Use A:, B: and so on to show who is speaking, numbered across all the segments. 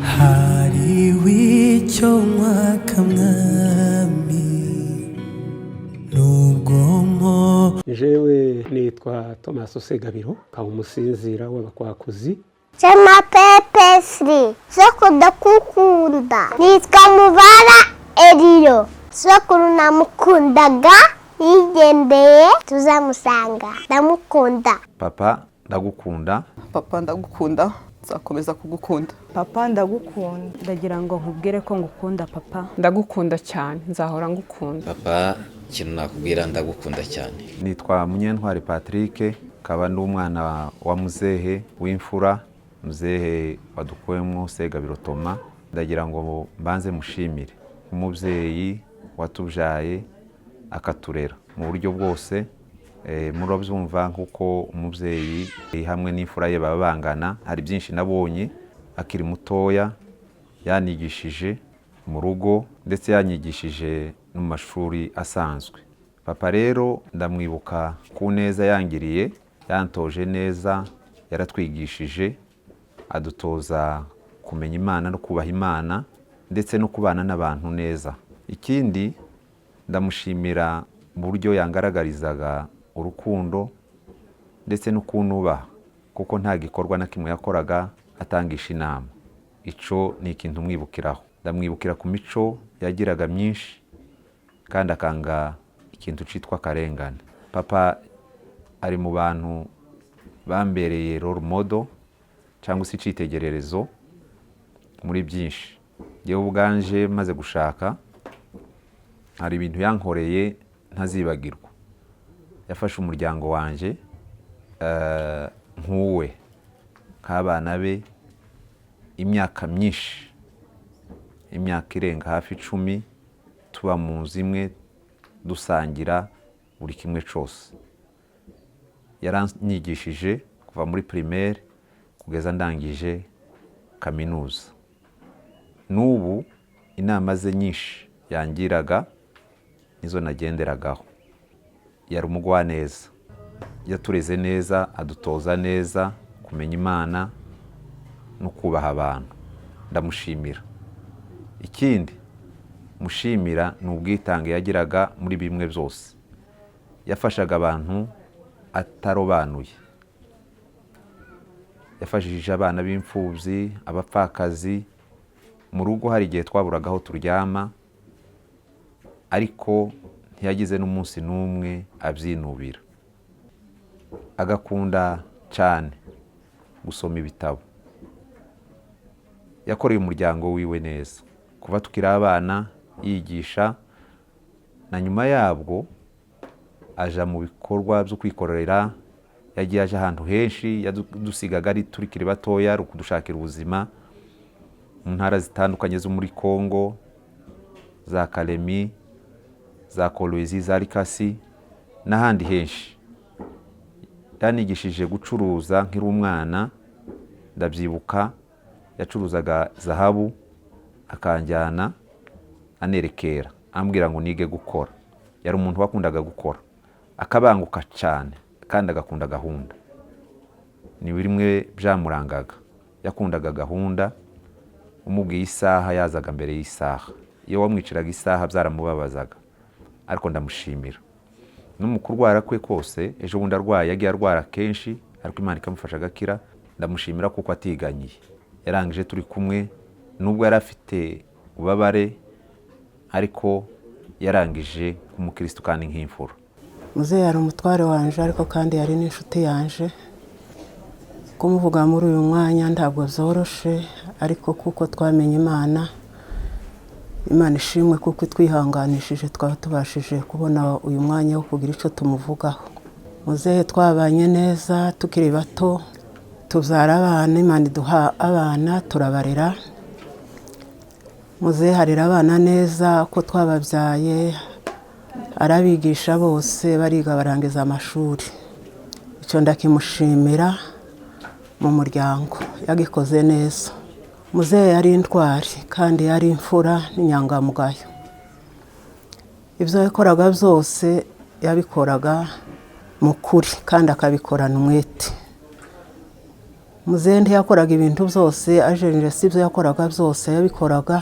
A: hari w'icyo mwaka mwami n'ubwonko.
B: jewe nitwa Thomas Segabiro kaba umusinzira w'abakwakuzi.
C: Chama pepesri sokunda kukunda nitwa Mubara Elio sokuru namukundaga yigendeye tuzamusanga ndamukunda.
D: Papa ndagukunda.
E: Papa ndagukunda nzakomeza kugukunda.
F: Papa ndagukunda ndagira ngo nkubwire ko ngukunda papa.
E: Ndagukunda cyane nzahora ngukunda.
G: Papa kintu nakubwira ndagukunda cyane.
D: Nitwa Munyentwari Patrick kaba ndi umwana wa muzehe w'imfura, muzehe wadukuyemo Segabiro Thomas. Ndagira ngo mbanze mushimire umubyeyi watubyaye akaturera mu buryo bwose. Murabyumva nkuko umubyeyi hamwe n'imfura ye baba bangana. Hari byinshi nabonye akiri mutoya, yanigishije mu rugo ndetse yanyigishije no mu mashuri asanzwe. Papa rero ndamwibuka ku neza yangiriye, yantoje neza, yaratwigishije adutoza kumenya Imana no kubaha Imana ndetse no kubana n'abantu neza. Ikindi ndamushimira mu buryo yangaragarizaga urukundo ndetse no kunubaha, kuko nta gikorwa na kimwe yakoraga atangisha inama. Ico ni ikintu mwibukiraho. Ndamwibukira ku mico yagiraga myinshi kandi akanga ikintu citwa karengane. Papa ari mu bantu bambereye role model cyangwa se icitegererezo muri byinshi. Yewe ubwanje maze gushaka hari ibintu yankoreye ntazibagirwa. Yafashe umuryango wanje nkuwe nk'abana be imyaka myinshi, imyaka irenga hafi 10 tuba mu nzu imwe dusangira buri kimwe cyose. Yaranyigishije kuva muri primaire kugeza ndangije kaminuza. N'ubu inama ze nyinshi yangiraga nizo nagenderagaho. Yari umugwaneza, yatureze neza, adutoza neza kumenya Imana no kubaha abantu. Ndamushimira. Ikindi mushimira ni ubwitange yagiraga muri bimwe byose. Yafashaga abantu atarobanuye. Yafashije abana b'imfubyi, abapfakazi. Mu rugo hari igihe twaburagaho turyama, ariko ntiyagize n'umunsi n'umwe abyinubira. Agakunda cyane gusoma ibitabo. Yakoreye umuryango wiwe neza kuva tukiri abana, yigisha, na nyuma yabwo aja mu bikorwa byo kwikorera. Yagiye aje ahantu henshi, yadusigaga ari turikiri batoya rukudushakira ubuzima mu ntara zitandukanye zo muri Kongo, za Kalemi, za Kolwezi, za Likasi n'ahandi henshi. Yanigishije gucuruza nkiri umwana. Ndabyibuka yacuruzaga zahabu akanjyana anerekera ambwira ngo nige gukora. Yari umuntu wakundaga gukora, akabanguka cyane kandi agakunda gahunda. Ni birimwe byamurangaga. Yakundaga gahunda. Umubwiye isaha yazaga mbere y'isaha. Iyo wamwiciraga isaha byaramubabazaga, ariko ndamushimira. No mu kurwara kwe kose, ejo bundi arwaye yagiye arwara kenshi, ariko Imana ikamufasha agakira. Ndamushimira kuko atiganyiye. Yarangije turi kumwe, nubwo yari afite ubabare, ariko yarangije nk'umukristo kandi nk'imfura.
F: Muzehe yari umutware wanje, ariko kandi yari n'inshuti yanje. Kumuvuga muri uyu mwanya ntabwo zoroshe, ariko kuko twamenye Imana, Imana ishimwe kuko twihanganishije twaba tubashije kubona uyu mwanya wo kugira icyo tumuvugaho. Muzehe twabanye neza tukiri bato, tubyara abana, Imana iduha abana turabarera. Muzehe harera abana neza ko twababyaye, arabigisha bose bariga barangiza amashuri. Icyo ndakimushimira mu muryango, yagikoze neza. Muzehe yari intwari kandi yari imfura n'inyangamugayo. Ibyo yakoraga byose yabikoraga mu kuri kandi akabikorana umwete. muzehe ntiyakoraga ibintu byose ajenje si ibyo yakoraga byose yabikoraga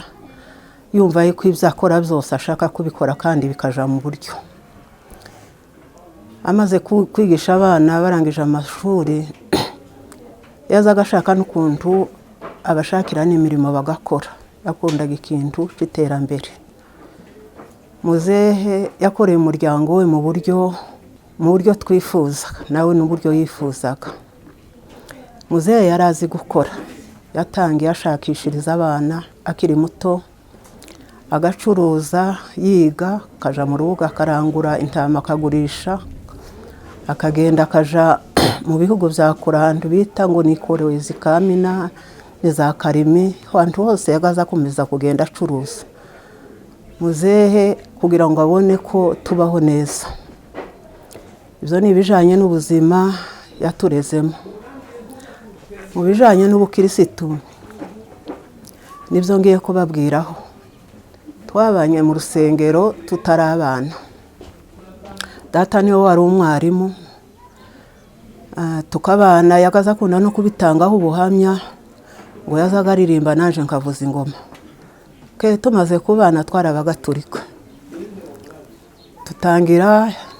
F: yumva yuko ibyo akora byose ashaka kubikora kandi bikaja mu buryo. Amaze kwigisha abana barangije amashuri yazaga ashaka n'ukuntu abashakira n'imirimo bagakora. Yakundaga ikintu cy'iterambere. Muzehe yakoreye umuryango we mu buryo twifuza nawe n'uburyo yifuzaga. Muzehe yari azi gukora. Yatangiye ashakishiriza abana akiri muto, agacuruza, yiga, akaja mu rubuga akarangura intama akagurisha, akagenda akaja mu bihugu bya kure ahantu bita ngo ni Korowezi, Kamina, za Karimi, ahantu hose yagaza akomeza kugenda acuruza. Muzehe kugira ngo abone ko tubaho neza. Ibyo ni ibijanye n'ubuzima yaturezemo. Mu bijanye n'ubukirisitu nibyo ngiye kubabwiraho. Twabanye mu rusengero tutarabana. Data niwe wari umwarimu. Tukabana yagaza akunda no kubitangaho ubuhamya ngo yazaga aririmba naje nkavuza ingoma. Tumaze kubana twarabagatulika.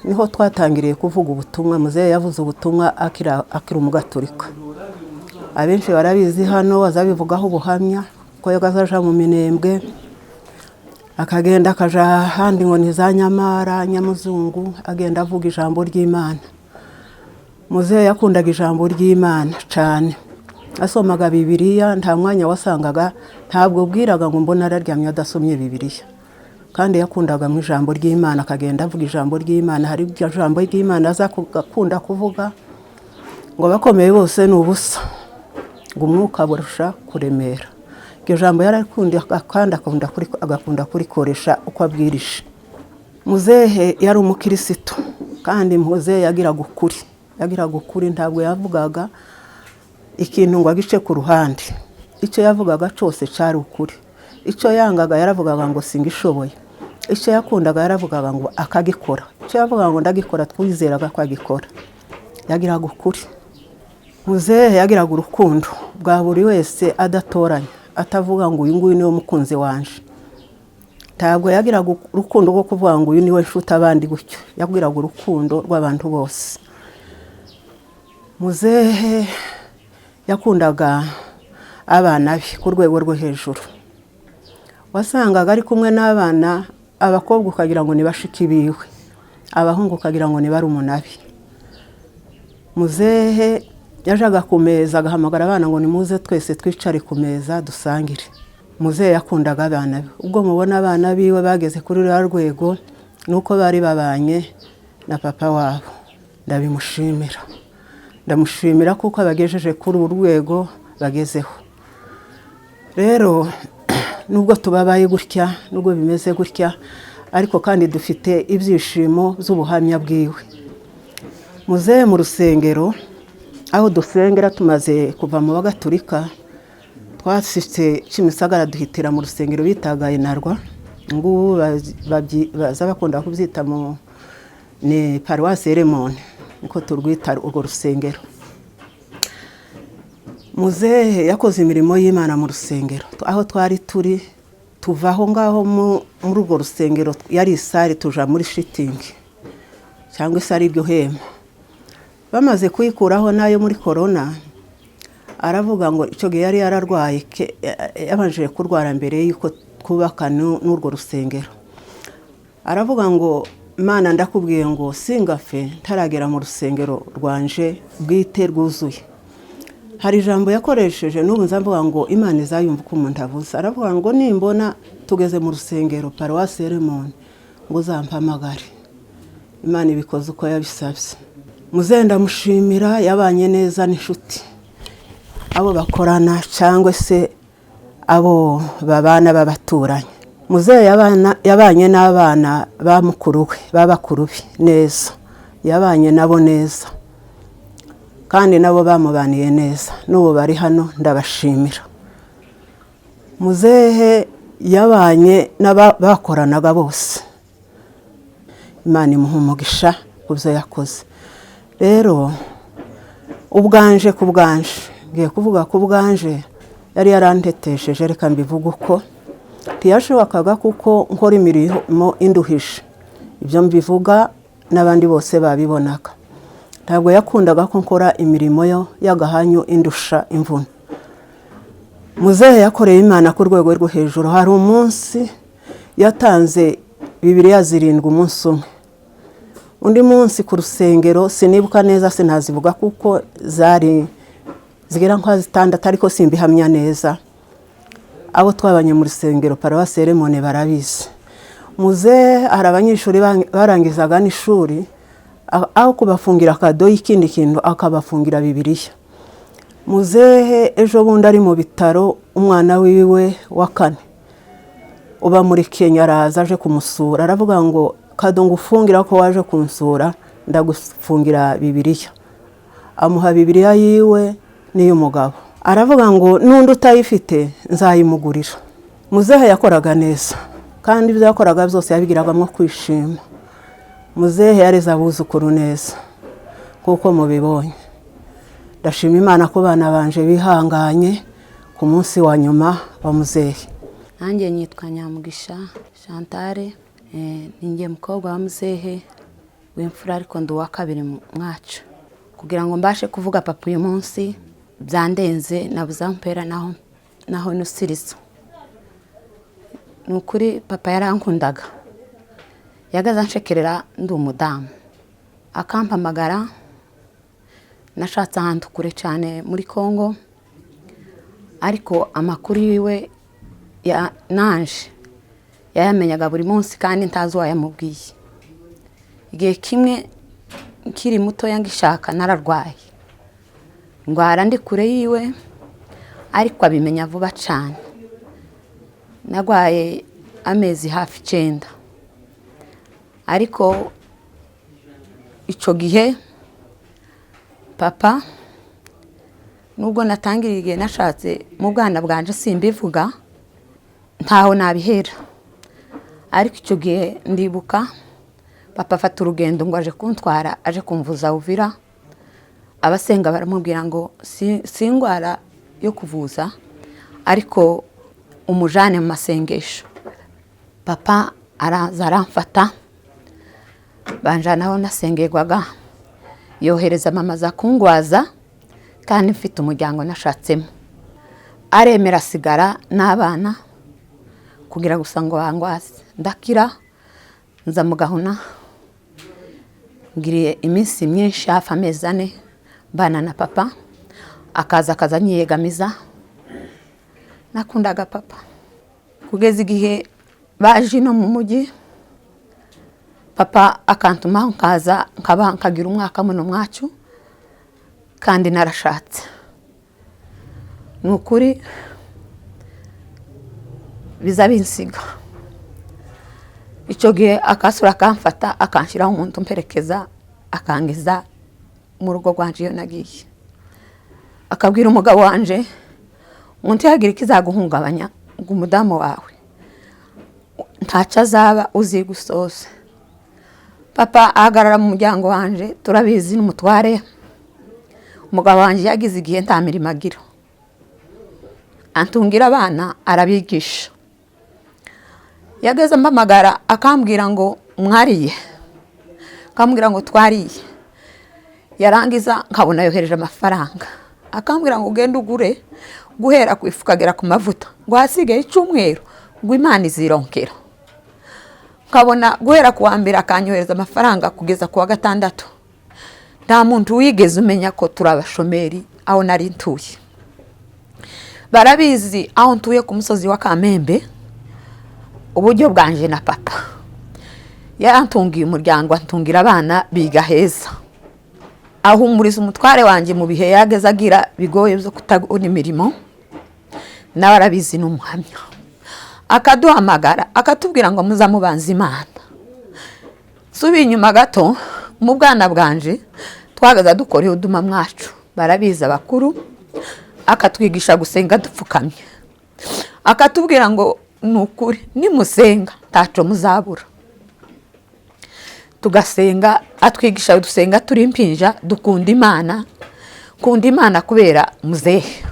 F: Niho twatangiriye kuvuga ubutumwa. Muzehe yavuze ubutumwa akiri umugatulika. Abenshi barabizi hano azabivugaho ubuhamya ko yagaza aja mu Minembwe, akagenda akaja ahandi ngo ni za Nyamara, Nyamuzungu, agenda avuga ijambo ry'Imana. Muzehe yakundaga ijambo ry'Imana cyane. Asomaga Bibiliya, nta mwanya wasangaga, ntabwo bwiraga ngo mbona araryamye adasomye Bibiliya. Kandi yakundaga mu ijambo ry'Imana, akagenda avuga ijambo ry'Imana. Hari ijambo ry'Imana azakunda kuvuga ngo bakomeye bose ni ubusa, ngo umwuka burusha kuremera. Iryo jambo yarakunda kandi agakunda kurikoresha uko abwirije. Muzehe yari umukirisitu kandi muzehe yagiraga ukuri. Yagiraga ukuri, ntabwo yavugaga ikintu ngo agice ku ruhande. Icyo yavugaga cyose cyari ukuri. Icyo yangaga yaravugaga ngo singishoboye. Icyo yakundaga yaravugaga ngo akagikora. Icyo yavugaga ngo ndagikora twizeraga ko agikora. Yagiraga ukuri. Muzehe yagiraga urukundo bwa buri wese adatoranya, atavuga ngo uyu nguyu niwe mukunzi wanje. Ntabwo yagiraga urukundo rwo kuvuga ngo uyu niwe nshuti abandi gutyo. Yagiraga urukundo rw'abantu bose. Muzehe yakundaga abana be ku rwego rwo hejuru. Wasangaga ari kumwe n'abana, abakobwa ukagira ngo ni bashiki biwe, abahungu ukagira ngo ni barumuna be. Muzehe yajaga ku meza agahamagara abana ngo nimuze twese twicare ku meza dusangire. Muzehe yakundaga abana be. Ubwo mubona abana biwe bageze kuri rwa rwego nuko bari babanye na papa wabo. Ndamushimira kuko abagejeje kuri uru rwego bagezeho. Rero nubwo tubabaye gutya, nubwo bimeze gutya, ariko kandi dufite ibyishimo by'ubuhamya bwiwe. Muzehe mu rusengero aho dusengera tumaze kuva mu bagatulika, twasitse Kimisagara duhitira mu rusengero bitaga Inarwa. Ngubu baza bakunda kubyita ni Paruwasi Remone, niko turwita urwo rusengero. Muzehe yakoze imirimo y'Imana mu rusengero. Aho twari turi tuva aho ngaho muri urwo rusengero, yari isari tuja muri shitingi cyangwa isari iryo hema. Bamaze kuyikuraho nayo muri corona, aravuga ngo icyo gihe yari yararwaye, yabanje kurwara mbere yuko kubaka n'urwo rusengero. Aravuga ngo Mana ndakubwiye ngo singafe ntaragera mu rusengero rwanje bwite rwuzuye. Hari ijambo yakoresheje n'ubu nzavuga ngo Imana izayumva uko umuntu avuze. Aravuga ngo nimbona tugeze mu rusengero Paruwasi Remone ngo uzampamagare. Imana ibikoze uko yabisabye. Muzehe ndamushimira, yabanye neza n'inshuti, abo bakorana cyangwa se abo babana b'abaturanyi. Muzehe yabanye n'abana ba mukuru we, b'abakuru be neza. Yabanye nabo neza kandi nabo bamubaniye neza. N'ubu bari hano ndabashimira. Muzehe yabanye n'abakoranaga bose. Imana imuha umugisha ku byo yakoze. Rero ubwanje ku bwanje ngiye kuvuga ku bwanje yari yarantetesheje, reka mbivuga uko ntiyashobokaga kuko nkora imirimo induhishe. Ibyo mbivuga n'abandi bose babibonaga. Ntabwo yakundaga ko nkora imirimo y'agahanyu indusha imvune. Muzehe yakoreye Imana ku rwego rwo hejuru. Hari umunsi yatanze Bibiliya 7 umunsi umwe. Undi munsi ku rusengero sinibuka neza, sinazivuga kuko zigera nka 6 ariko simbihamya neza. Abo twabanye mu rusengero paruwasi Seremone barabizi. Muzehe hari abanyeshuri barangizaga n'ishuri, aho kubafungira kado y'ikindi kintu akabafungira Bibiliya. Muzehe ejo bundi ari mu bitaro, umwana wiwe wa 4 uba muri Kenya araza aje kumusura, aravuga ngo kado ngufungira ko waje kunsura, ndagufungira Bibiliya. Amuha Bibiliya yiwe n'iy'umugabo, aravuga ngo n'undi utayifite nzayimugurira. Muzehe yakoraga neza kandi ibyo yakoraga byose yabigiragamo kwishima. Muzehe yareze abuzukuru neza kuko mubibonye. Ndashima Imana ko bana banje bihanganye ku munsi wa nyuma wa muzehe.
H: Nanjye nitwa Nyamugisha Chantal, ninjye mukobwa wa muzehe w'imfura ariko ndi uwa kabiri mwacu. Kugira ngo mbashe kuvuga papa uyu munsi byandenze, nabuza mpera naho nusirizo. Nukuri papa yarankundaga, yagaza nshekerera ndi umudamu, akampamagara. Nashatse ahantu kure cyane muri Kongo, ariko amakuru yiwe nanje yayamenyaga buri munsi kandi ntazi uwayamubwiye. Igihe kimwe nkiri muto ngishaka nararwaye, ndwara ndi kure yiwe, ariko abimenya vuba cyane. Nagwaye amezi hafi 9, ariko icyo gihe papa nubwo natangiriye igihe nashatse mu bwana bwanje simbivuga, ntaho nabihera. Ariko icyo gihe ndibuka papa afata urugendo ngo aje kuntwara, aje kumvuza Uvira. Abasenga baramubwira ngo si indwara yo kuvuza, ariko umujane mu masengesho. Papa araza aramfata, banjanaho nasengerwaga, yohereza mama za kungwaza kandi mfite umuryango nashatsemo. Aremera sigara n'abana kugira gusa ngo bangwaze. Ndakira nza mu Gahuna, ngiriye iminsi myinshi hafi amezi 4 bana na papa. Akaza nyiyegamiza. Nakundaga papa kugeza igihe baje no mu mujyi. Papa akantuma nkaza nkagira umwaka muno mwacu kandi narashatse. Nukuri biza binsiga. Icyo gihe akasura akamfata akanshiraho umuntu mperekeza, akangiza mu rugo rwanje iyo nagiye. Akabwira umugabo wanje, umuntu yagira ikizaguhungabanya ngo umudamu wawe ntaca azaba uzi gusose. Papa ahagarara mu muryango wanje, turabizi n'umutware. Umugabo wanje yagize igihe nta mirimo agira, antungira abana arabigisha. Yageze mpamagara akambwira ngo mwariye, akambwira ngo twariye. Yarangiza nkabona yohereje amafaranga, akambwira ngo ugende ugure guhera ku ifu kagera ku mavuta, ngo hasigaye 1 cyumweru ngo Imana izironkera. Nkabona guhera ku wa mbere akanyohereza amafaranga kugeza ku wa 6. Nta muntu wigeze umenya ko turabashomeri aho nari ntuye. Barabizi aho ntuye ku musozi wa Kamembe, uburyo bwanje na papa. Yarantungiye umuryango, antungira abana biga heza. Ahumuriza umutware wanje mu bihe yageze agira bigoye byo kutabona imirimo. Nawe arabizi n'umuhamya. Akaduhamagara akatubwira ngo muzamubanza Imana. Subi inyuma gato mu bwana bwanje twagaza dukora uduma mwacu. Barabiza bakuru, akatwigisha gusenga dupfukamye. Akatubwira ngo nukuri nimusenga taco muzabura. Tugasenga, atwigisha dusenga turi impinja, dukunda Imana nkunda imana kubera muzehe,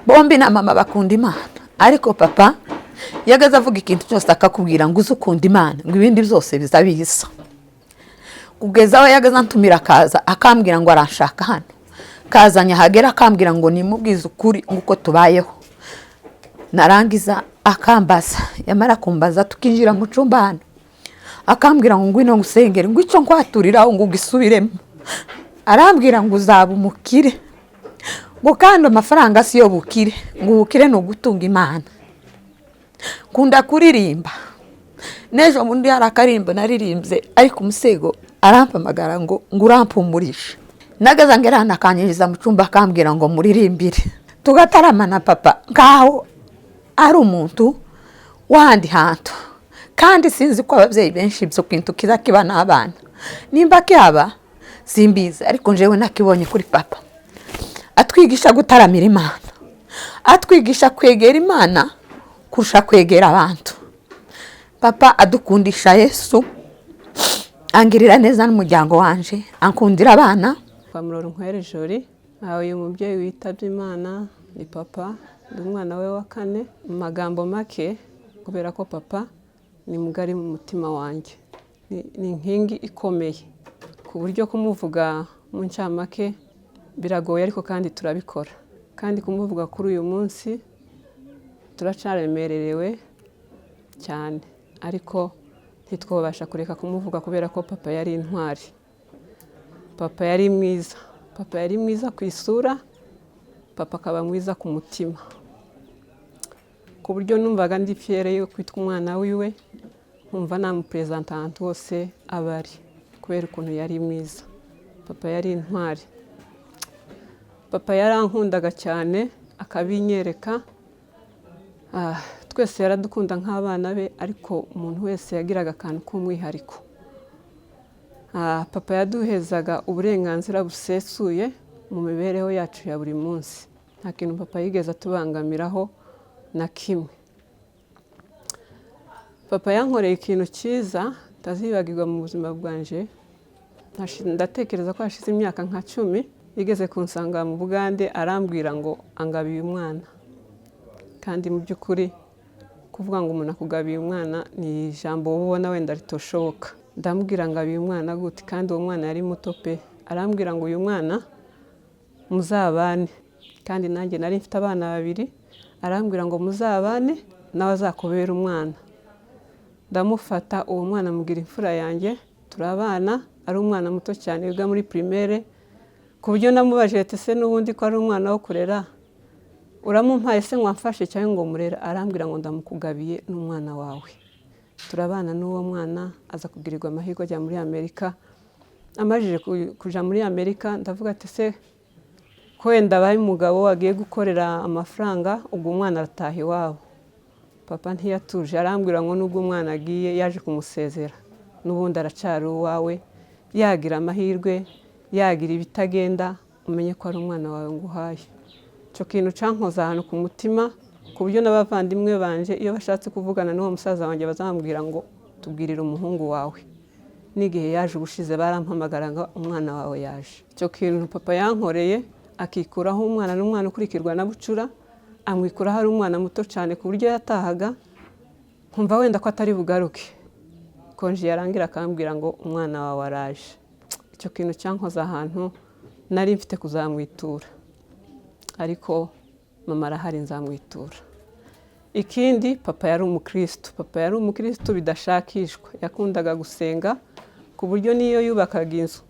H: bombi na mama bakunda imana, ariko papa yagaze avuga ikintu cyose akakubwira ngo uze ukunda imana ngo ibindi byose biza biza, kugeza aho yagaze antumira akaza akambwira ngo aranshaka hano, kazanye hagera akambwira ngo nimubwize ukuri nguko tubayeho, narangiza akambaza, yamara kumbaza tukinjira mu cyumba hano akambwira ngo ngwino ngusengere ngo icyo nkwaturiraho ngo ugisubiremo, arambwira ngo uzaba umukire, ngo kandi amafaranga si yo bukire, ngo ubukire ni ugutunga imana. Kunda kuririmba, n'ejo bundi hari akaririmbo naririmbye ariko umusego arampamagara ngo urampumurishe, nagaza ngera hano akanyinjiza mu cyumba akambwira ngo muririmbire, tugataramana papa ngaho ari umuntu wahandi hantu, kandi sinzi ko ababyeyi benshi ibyo kintu kiza kiba n'abana, nimba kihaba simbizi, ariko njyewe nakibonye kuri papa, atwigisha gutaramira imana, atwigisha kwegera imana kurusha kwegera abantu. Papa adukundisha Yesu, angirira neza n'umuryango wanje, ankundira abana.
E: Kwa Muroro Nkwere Jori, uyu mubyeyi witabye Imana ni papa, ndi umwana we wa kane. Mu magambo make, kubera ko papa ni mugari mu mutima wanjye, ni inkingi ikomeye ku buryo kumuvuga mu ncamake biragoye, ariko kandi turabikora. Kandi kumuvuga kuri uyu munsi turacaremererewe cyane, ariko ntitwabasha kureka kumuvuga kubera ko papa yari intwari, papa yari mwiza, papa yari mwiza ku isura, papa akaba mwiza ku mutima, ku buryo numvaga ndi fiere yo kwitwa umwana wiwe, nkumva namupresenta ahantu hose abari, kubera ukuntu yari mwiza. Papa yari intwari, papa yarankundaga cyane akabinyereka, twese yaradukunda nk'abana be, ariko umuntu wese yagiraga akantu k'umwihariko. Papa yaduhezaga uburenganzira busesuye mu mibereho yacu ya buri munsi, nta kintu papa yigeze atubangamiraho na kimwe. Papa yankoreye ikintu cyiza tazibagirwa mu buzima bwanje, ndatekereza ko hashize imyaka nka 10 yigeze kunsanga mu Bugande arambwira ngo angabiye umwana, kandi mu by'ukuri kuvuga ngo umuntu akugabiye umwana ni ijambo ubona wenda ritoshoboka. Ndamubwira ngabiye umwana gute, kandi uwo mwana yari muto pe. Arambwira ngo uyu mwana muzabane, kandi nanjye nari mfite abana 2, arambwira ngo muzabane nawe azakubera umwana. Ndamufata uwo mwana mugira imfura yanjye, turabana, ari umwana muto cyane wiga muri primaire, ku buryo namubaje ati se n'ubundi ko ari umwana wo kurera uramumpaye se mwamfashe cyangwa ngo murera? Arambwira ngo ndamukugabiye n'umwana wawe. Turabana n'uwo mwana, aza kugirirwa amahirwe ajya muri Amerika. Amajije kuja muri Amerika, ndavuga ati se ko wenda baye umugabo agiye gukorera amafaranga, ubwo umwana arataha iwabo. Papa ntiyatuje, arambwira ngo nubwo umwana agiye yaje kumusezera, n'ubundi aracari uwawe, yagira amahirwe, yagira ibitagenda, umenye ko ari umwana wawe nguhaye. Cyo kintu cankoza ahantu ku mutima, ku buryo n'abavandimwe banje iyo bashatse kuvugana n'uwo musaza wanjye bazambwira ngo tubwirire umuhungu wawe. N'igihe yaje ubushize barampamagara ngo umwana wawe yaje. Cyo kintu papa yankoreye, akikuraho umwana n'umwana ukurikirwa na bucura, amwikuraho ari umwana muto cyane ku buryo yatahaga nkumva wenda ko atari bugaruke, konje yarangira akambwira ngo umwana wawe araje. Icyo kintu cyankoza ahantu nari mfite kuzamwitura, ariko mama arahari nzamwitura. Ikindi, papa yari umukristo, papa yari umukristo bidashakishwa, yakundaga gusenga ku buryo niyo yubakaga inzu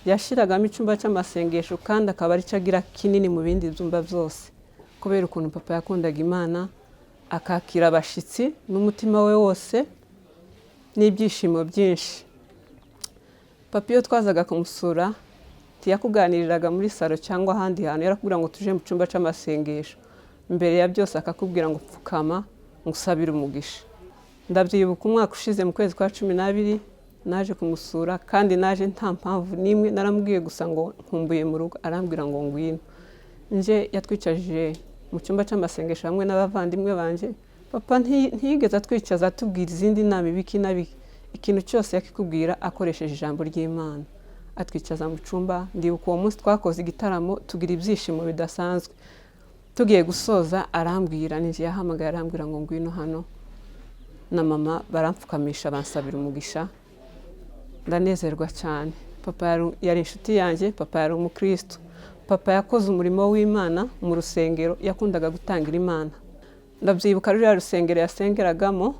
E: yashiragamo icyumba cy'amasengesho, kandi akaba ari cagira kinini mu bindi byumba byose, kubera ukuntu papa yakundaga Imana, akakira abashitsi n'umutima we wose n'ibyishimo byinshi. Papa iyo twazaga kumusura tiyakuganiriraga muri salo cyangwa ahandi hantu, yarakubwira ngo tuje mu cyumba cy'amasengesho, mbere ya byose akakubwira ngo pfukama ngusabire umugisha. Ndabyibuka umwaka ushize mu kwezi kwa 12 naje kumusura, kandi naje nta mpamvu nimwe, naramubwiye gusa ngo nkumbuye mu rugo, arambwira ngo ngwino. Nje yatwicajije mu cyumba cy'amasengesho hamwe n'abavandimwe banje. Papa ntiyigeze atwicaza atubwira izindi nama ibiki nabiki, ikintu cyose yakikubwira akoresheje ijambo ry'Imana. atwicaza mu cyumba. Ndibuka uwo munsi twakoze igitaramo tugira ibyishimo bidasanzwe. Tugiye gusoza arambwira, ninjye yahamagaye arambwira ngo ngwino hano na mama barampfukamisha bansabira umugisha. Ndanezerwa cyane. Papa yari inshuti yanjye, papa yari umukristo. Papa yakoze umurimo w'Imana mu rusengero, yakundaga gutangira Imana. Ndabyibuka ruriya rusengero yasengeragamo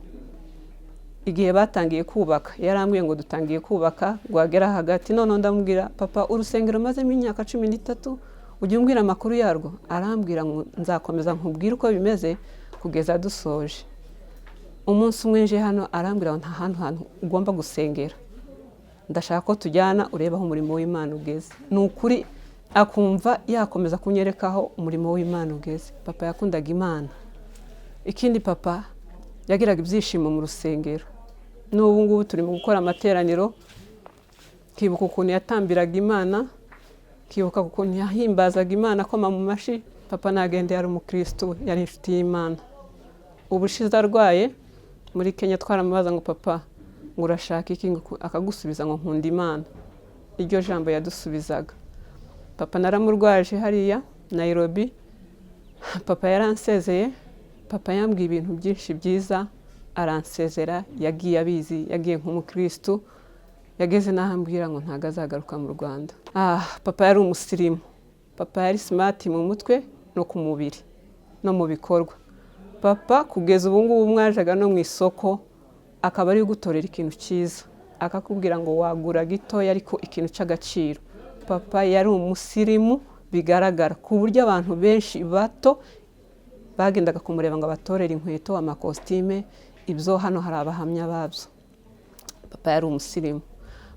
E: igihe batangiye kubaka. Yarambwiye ngo dutangiye kubaka, gwagera hagati. None ndamubwira papa, urusengero mazemo imyaka 13 ujye umbwira amakuru yarwo. Arambwira ngo nzakomeza nkubwire uko bimeze kugeza dusoje. Umunsi umwe nje hano arambwira ngo nta hantu ugomba gusengera, ndashaka ko tujyana ureba aho umurimo w'Imana ugeze. Ni ukuri akumva yakomeza kunyerekaho umurimo w'Imana ugeze. Papa yakundaga Imana. Ikindi papa yagiraga ibyishimo mu rusengero. N'ubu ngubu turimo gukora amateraniro, kibuka ukuntu yatambiraga Imana, kibuka ukuntu yahimbazaga Imana akoma mu mashi. Papa nagende yari umukristo, yari inshuti y'Imana. Ubushize arwaye muri Kenya twaramubaza ngo papa ngo urashaka iki, akagusubiza ngo nkunda Imana. Iryo jambo yadusubizaga. Papa naramurwaje hariya Nairobi. Papa yaransezeye. Papa yambwiye ibintu byinshi byiza, aransezera, yagiye abizi, yagiye nk'umukristo. Yageze nahambwira ngo ntago azagaruka mu Rwanda. Papa yari umusirimu. Papa yari smart mu mutwe no ku mubiri no mu bikorwa. Papa kugeza ubu ngubu mwajaga no mu isoko akaba ari gutorera ikintu cyiza, akakubwira ngo wagura gitoya ariko ikintu cy'agaciro. Papa yari umusirimu bigaragara ku buryo abantu benshi bato bagendaga kumureba ngo abatorere inkweto, amakostime. Ibyo hano hari abahamya babyo. Papa yari umusirimu.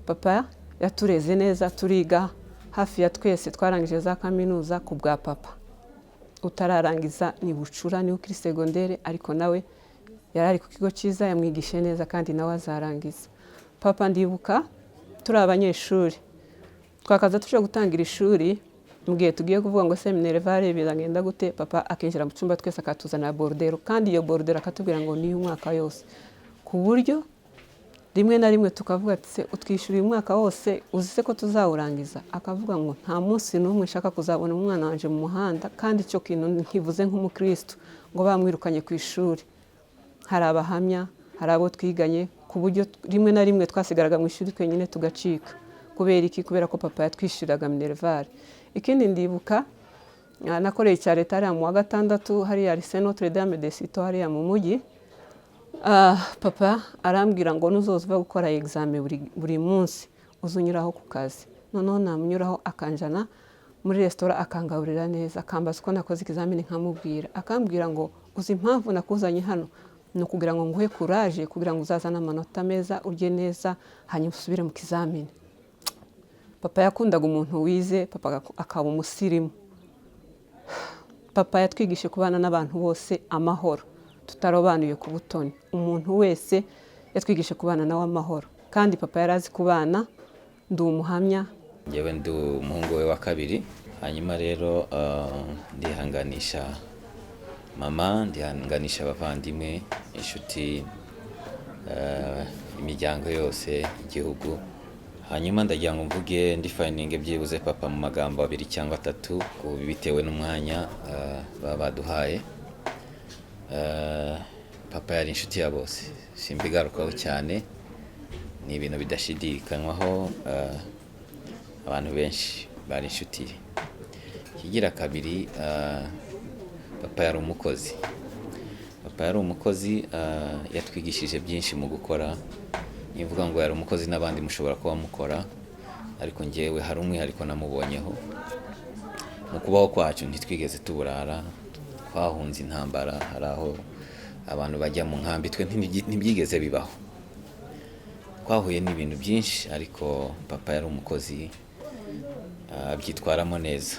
E: Papa yatureze neza, turiga hafi ya twese twarangije za kaminuza ku bwa papa. Utararangiza ni bucura ni ukiri segondere, ariko nawe yarari ku kigo cyiza, yamwigishe neza kandi nawe azarangiza. Papa ndibuka turi abanyeshuri twakaza tuje gutangira ishuri, mugihe tugiye kuvuga ngo seminere vare bizagenda gute, papa akinjira mu cyumba twese akatuzana bordero, kandi iyo bordero akatubwira ngo ni umwaka yose, ku buryo rimwe na rimwe tukavuga ati utwishyuriye umwaka wose uzise ko tuzawurangiza. Akavuga ngo nta munsi n'umwe nshaka kuzabona umwana wanje mu muhanda, kandi icyo kintu nkivuze nk'umukristo ngo bamwirukanye ku ishuri. Hari abahamya, hari abo twiganye, ku buryo rimwe na rimwe twasigaraga mu ishuri twenyine tugacika. Kubera iki? Kubera ko papa yatwishyuriraga minervare. Ikindi ndibuka nakoreye cya leta hariya mu wa gatandatu hariya Lycée Notre Dame de Citeaux hariya mu mujyi. Papa arambwira ngo nuzoza gukora examen buri munsi uzunyuraho ku kazi. Noneho namunyuraho akanjana muri restaurant akangaburira neza, akambaza uko nakoze examen nkamubwira. Akambwira ngo uzi impamvu nakuzanye hano no kugira ngo nguhe courage, kugira ngo uzazana amanota meza, urye neza, hanyuma usubire mu kizamini. Papa yakundaga umuntu wize, papa akaba umusirimu. Papa yatwigishe kubana n'abantu bose amahoro, tutarobanuye ku butoni. Umuntu wese yatwigishe kubana nawe amahoro, kandi papa yarazi kubana. Ndi umuhamya.
G: Njyewe ndi umuhungu we wa kabiri. Hanyuma rero ndihanganisha mama, ndihanganisha abavandimwe, inshuti, imiryango yose, igihugu. Hanyuma ndagira ngo mvuge ndifayininge byibuze papa mu magambo 2 cyangwa 3 bitewe n'umwanya baduhaye. Papa yari inshuti ya bose, simbigarukaho cyane, ni ibintu bidashidikanywaho. Abantu benshi bari inshuti. Kigira kabiri, papa yari umukozi. Papa yari umukozi, yatwigishije byinshi mu gukora. Nivuga ngo yari umukozi n'abandi mushobora kuba mukora, ariko njyewe hari umwihariko namubonyeho. Mu kubaho kwacu ntitwigeze tuburara, twahunze intambara, hari aho abantu bajya mu nkambi, twe ntibyigeze bibaho. Twahuye n'ibintu byinshi, ariko papa yari umukozi, abyitwaramo neza.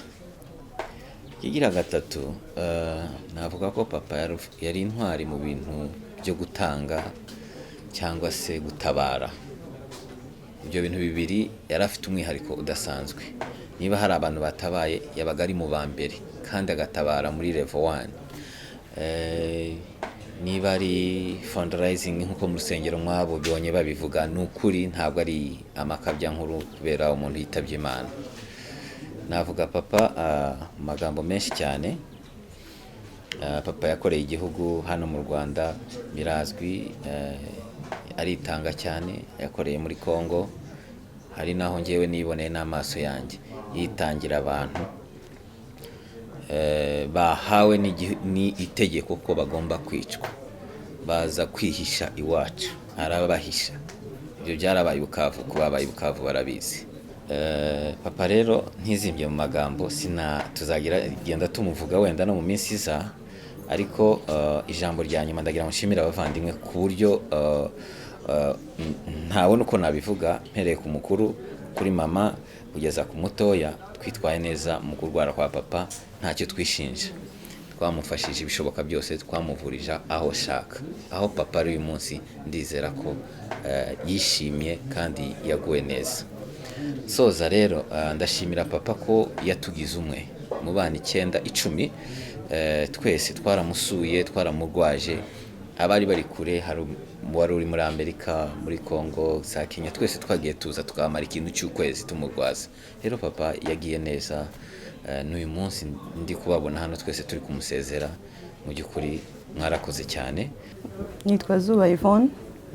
G: Kigira gatatu, navuga ko papa yari intwari mu bintu byo gutanga cyangwa se gutabara. Ibyo bintu bibiri yari afite umwihariko udasanzwe. Niba hari abantu batabaye, yabaga ari mu bambere kandi agatabara muri level 1. Ni niba ari fundraising nk'uko mu rusengero mwabonye babivuga, ni ukuri ntabwo ari amakabya nkuru kubera umuntu yitabye Imana. Navuga papa mu magambo menshi cyane. Papa yakoreye igihugu hano mu Rwanda birazwi, aritanga cyane, yakoreye muri Congo, hari naho ngewe niboneye n'amaso yanjye yitangira abantu bahawe ni itegeko ko bagomba kwicwa, baza kwihisha iwacu, arabahisha. Ibyo byarabaye Bukavu, kuba babaye Bukavu barabizi. Papa rero ntizimbye mu magambo, tuzagira genda tumuvuga wenda no mu minsi iza, ariko ijambo rya nyuma ndagira mushimira abavandimwe ku buryo ntabona uko nabivuga, mpereye ku mukuru, kuri mama kugeza ku mutoya, twitwaye neza mu kurwara kwa papa, ntacyo twishinja. Twamufashije ibishoboka byose, twamuvurije aho shaka. Aho papa ari uyu munsi ndizera ko yishimye kandi yaguwe neza. Soza rero ndashimira papa ko yatugize umwe mu bana 9, 10, twese twaramusuye, twaramurwaje. Abari bari kure, hari wari uri muri Amerika, muri Congo, za Kenya, twese twagiye tuza tukamara ikintu cy'ukwezi tumurwaza. Rero papa yagiye neza, n'uyu munsi ndi kubabona hano twese turi kumusezera. Mu by'ukuri mwarakoze cyane.
I: Nitwa Zuba Yvonne,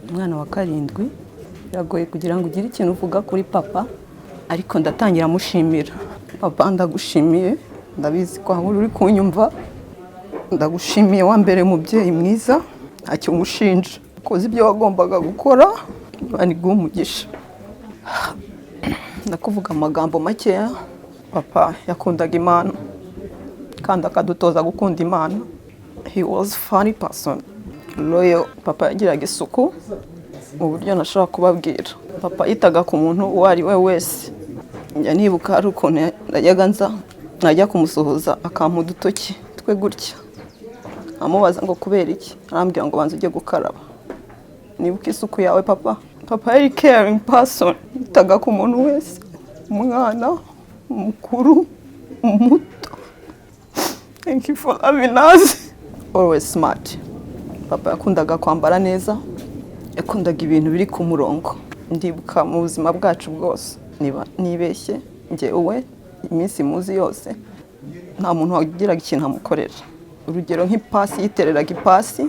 I: umwana wa 7. Biragoye kugira ngo ugire ikintu uvuga kuri papa, ariko ndatangira mushimira. Papa ndagushimiye, ndabizi ko aho uri kunyumva. Ndagushimiye wa mbere mubyeyi mwiza, ntacyo mushinja. Koze ibyo wagombaga gukora, bani gumugisha. Ndakuvuga amagambo makeya. Papa yakundaga Imana kandi akadutoza gukunda Imana. He was funny person. Loyal. Papa yagiraga isuku mu buryo nashaka kubabwira. Papa yitaga ku muntu uwo ari we wese. Njya nibuka hari ukuntu najyaga nza, najya kumusuhuza akampa udutoki twe gutya. Amubaza ngo kubera iki, arambwira ngo banze ujye gukaraba. Nibuka isuku yawe papa. Papa yari caring person, yitaga ku muntu wese, umwana, mukuru, umuto. Thank you for loving us. Always smart. Papa yakundaga kwambara neza, yakundaga ibintu biri ku murongo. Ndibuka mu buzima bwacu bwose, niba nibeshye njyewe iminsi muzi yose nta muntu wagiraga ikintu amukorera. Urugero nk'ipasi, yitereraga ipasi,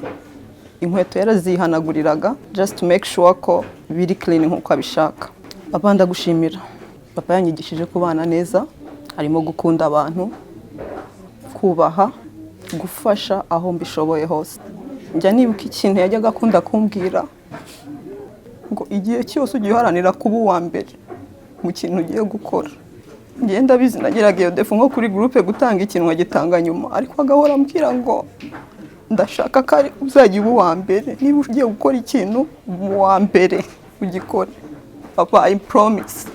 I: inkweto yarazihanaguriraga just to make sure ko biri clean nk'uko abishaka. Papa ndagushimira. Papa yanyigishije kubana neza, harimo gukunda abantu, kubaha, gufasha aho mbishoboye hose. Njya nibuka ikintu yajyaga akunda kumbwira ngo igihe cyose ugiye uharanira kuba uwa mbere mu kintu ugiye gukora. Ngenda bizi nageraga iyo defu nko kuri groupe gutanga ikintu agitanga nyuma, ariko agahora ambwira ngo ndashaka ko uzajya uba uwa mbere, niba ugiye gukora ikintu uwa mbere ugikore. Papa, I promise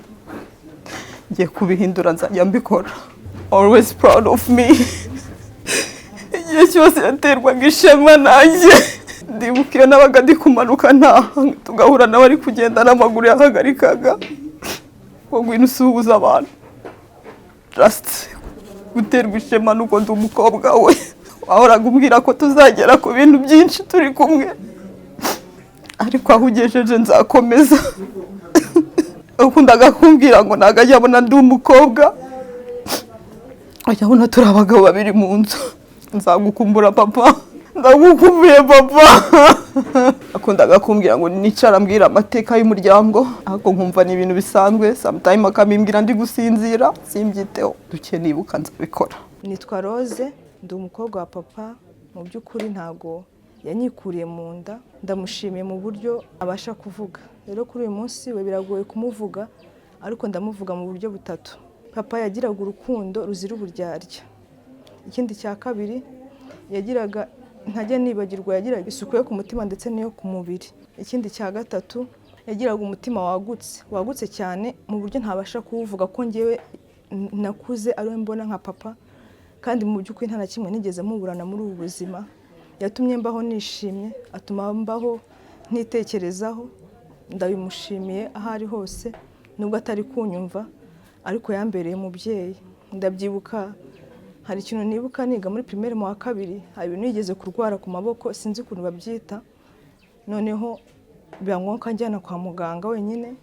I: ngiye kubihindura, nzajya mbikora. Always proud of me. Igihe cyose yaterwaga ishema nanjye. Ndibuka iyo nabaga ndi kumanuka ntaha, tugahura nawe ari kugenda n'amaguru yahagarikaga ngo ngwino usuhuza abantu. Just guterwa ishema nuko ndi umukobwa we. Wahoraga umbwira ko tuzagera ku bintu byinshi turi kumwe, ariko aho ugejeje nzakomeza. Ukundaga kumbwira ngo ntago ajya abona ndi umukobwa, ajya abona turi abagabo babiri mu nzu. Nzagukumbura papa, ndagukumbuye papa. Akundaga kumbwira ngo nicara mbwira amateka y'umuryango, ariko nkumva ni ibintu bisanzwe. Sometime akamimbwira ndi gusinzira, simbyiteho. Dukeneye ibuka nzabikora.
J: Nitwa Rose, ndi umukobwa wa papa. Mu by'ukuri ntago yanyikuriye mu nda. Ndamushimiye mu buryo abasha kuvuga. Rero kuri uyu munsi we biragoye kumuvuga, ariko ndamuvuga mu buryo butatu. Papa yagiraga urukundo ruzira uburyarya. Ikindi cya kabiri, yagiraga ntajya nibagirwa, yagiraga isuku yo ku mutima ndetse n'iyo ku mubiri. Ikindi cya gatatu, yagiraga umutima wagutse cyane mu buryo ntabasha kuvuga ko ngewe nakuze ari we mbona nka papa, kandi mu by'ukuri nta na kimwe nigeze muburana muri ubu buzima. Yatumye mbaho nishimye, atuma mbaho ntitekerezaho. Ndabimushimiye aho ari hose, nubwo atari kunyumva, ariko yambereye umubyeyi. Ndabyibuka hari ikintu nibuka niga muri primaire mu wa kabiri, hari ibintu yigeze kurwara ku maboko sinzi ukuntu babyita, noneho biba ngombwa njyana kwa muganga wenyine.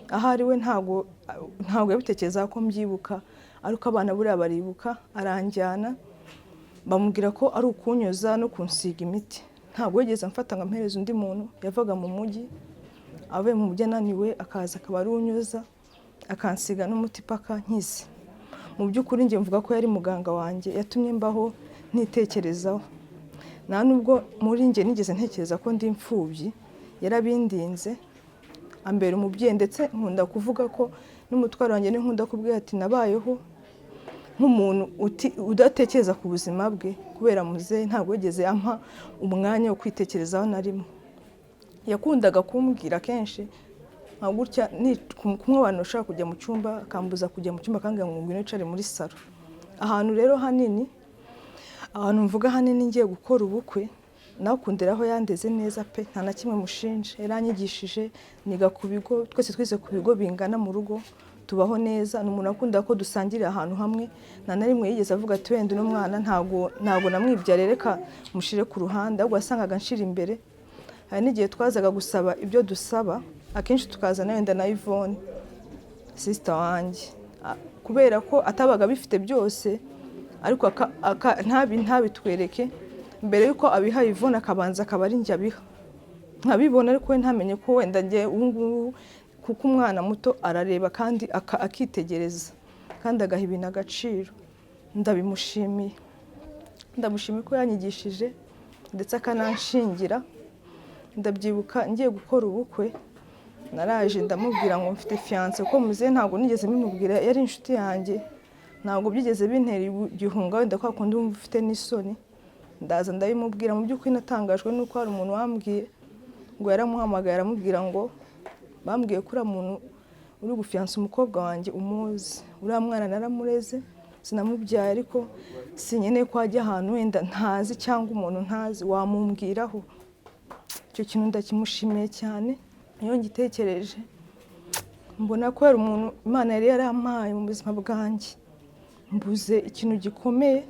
J: Ahari we ntabwo yabitekereza ko mbyibuka, ariko abana buriya baribuka. Aranjyana bamubwira ko ari ukunyoza no kunsiga imiti. Ntabwo yigeze amfata ngo ampereze undi muntu. Yavaga mu mujyi, avuye mu mujyi ananiwe akaza akaba ari unyoza akansiga n'umuti paka nkize. Mu by'ukuri njye mvuga ko yari muganga wanjye, yatumye mbaho nitekerezaho. Nta nubwo muri njye nigeze ntekereza ko ndi imfubyi, yarabindinze ambera umubyeyi. Ndetse nkunda kuvuga ko n'umutwaro wanjye nkunda kubwira ati nabayeho nk'umuntu udatekereza ku buzima bwe, kubera muzehe ntabwo yigeze ampa umwanya wo kwitekerezaho na rimwe. Yakundaga kumbwira kenshi nka gutya, kumwe abantu bashaka kujya mu cyumba akambuza kujya mu cyumba kandi ngo ngwino icare muri salo. Ahantu rero hanini, ahantu mvuga hanini ngiye gukora ubukwe, nakundiraho yandeze neza pe, nta na kimwe mushinje. Yaranyigishije, niga ku bigo, twese twize ku bigo bingana mu rugo, tubaho neza. Ni umuntu akunda ko dusangirira ahantu hamwe, nta na rimwe yigeze avuga ati wenda uno mwana ntabwo namwibyara reka mushire ku ruhande, ahubwo wasangaga nshira imbere. Hari n'igihe twazaga gusaba ibyo dusaba, akenshi tukazana wenda na Yvonne sister wanjye, kubera ko atabaga bifite byose, ariko ntabitwereke mbere yuko abiha Yvonne, akabanza akaba ari njye abiha nkabibona. Ariko we ntamenye ko wenda njye ubungubu, kuko umwana muto arareba kandi akitegereza kandi agaha ibintu agaciro. Ndabimushimiye, ndamushimiye ko yanyigishije ndetse akananshingira. Ndabyibuka ngiye gukora ubukwe, naraje ndamubwira ngo mfite fiance, ko muzehe ntabwo nigeze bimubwira, yari inshuti yanjye, ntabwo byigeze bintera igihunga wenda kwa kundi wumva ufite n'isoni. Ndaza ndabimubwira. Mu by'ukuri natangajwe nuko hari umuntu wambwiye ngo yaramuhamagaye aramubwira ngo bambwiye ko uriya muntu uri gufiansa umukobwa wanjye umuzi, uriya mwana naramureze sinamubyaye, ariko sinkeneye ko ajya ahantu wenda ntazi cyangwa umuntu ntazi, wamumbwiraho. Icyo kintu ndakimushimiye cyane. Iyo ngitekereje mbona ko hari umuntu Imana yari yarampaye mu buzima bwanjye, mbuze ikintu gikomeye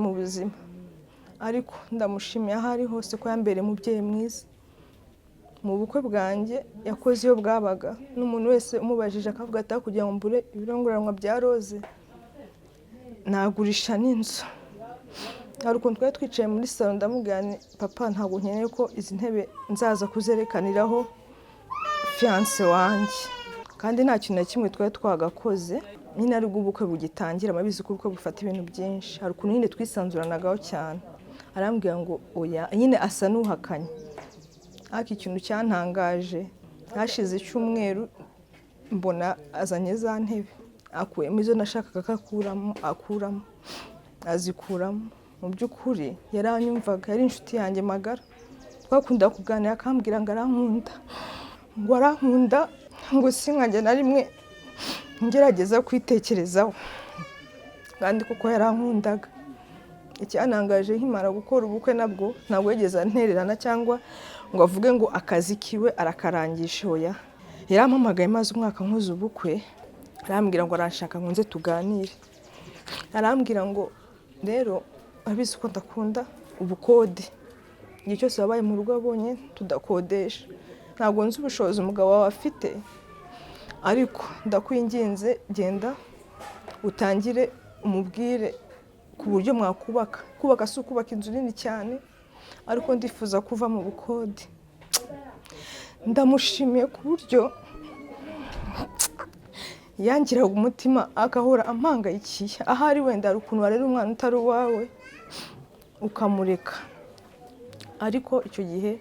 J: mu buzima, ariko ndamushimiye aho ari hose ko yambereye umubyeyi mwiza. Mu bukwe bwanjye yakoze iyo bwabaga, n'umuntu wese umubajije akavuga ati kugira ngo mbure ibirongoranwa bya roze nagurisha n'inzu. Hari ukuntu twari twicaye muri salo, ndamubwira nti papa ntabwo nkeneye ko izi ntebe nzaza kuzerekaniraho fiance wanjye, kandi nta kintu na kimwe twari twagakoze. Nyine ari ubukwe bugitangira, amabizi ko ubukwe bufata ibintu byinshi. Hari ukuntu nyine twisanzuranagaho cyane. Arambwira ngo oya, nyine asa n'uhakanye. Ariko ikintu cyantangaje, hashize icyumweru mbona azanye za ntebe, akuyemo izo nashakaga akuramo, azikuramo. Mu by'ukuri yaranyumvaga, yari inshuti yanjye magara. Twakunda kuganira akambwira ngo arankunda, ngo sinkajya na rimwe ngerageza kwitekerezaho, kandi kuko yarankundaga. Icyantangaje nkimara gukora ubukwe nabwo ntabwo yigeze antererana cyangwa ngo avuge ngo akazi kiwe arakarangisha. Oya, yarampamagaye maze umwaka nkoze ubukwe, arambwira ngo aranshaka ngo nze tuganire. Arambwira ngo rero abizi ko ndakunda ubukode, igihe cyose wabaye mu rugo abonye tudakodesha. Ntabwo nzi ubushobozi umugabo wawe afite, ariko ndakwinginze genda utangire umubwire ku buryo mwakubaka. Kubaka si ukubaka inzu nini cyane, ariko ndifuza kuva mu bukode. Ndamushimiye ku buryo yangiraga umutima, agahora ampangayikiye. Ahari wenda hari ukuntu warera umwana utari uwawe ukamureka, ariko icyo gihe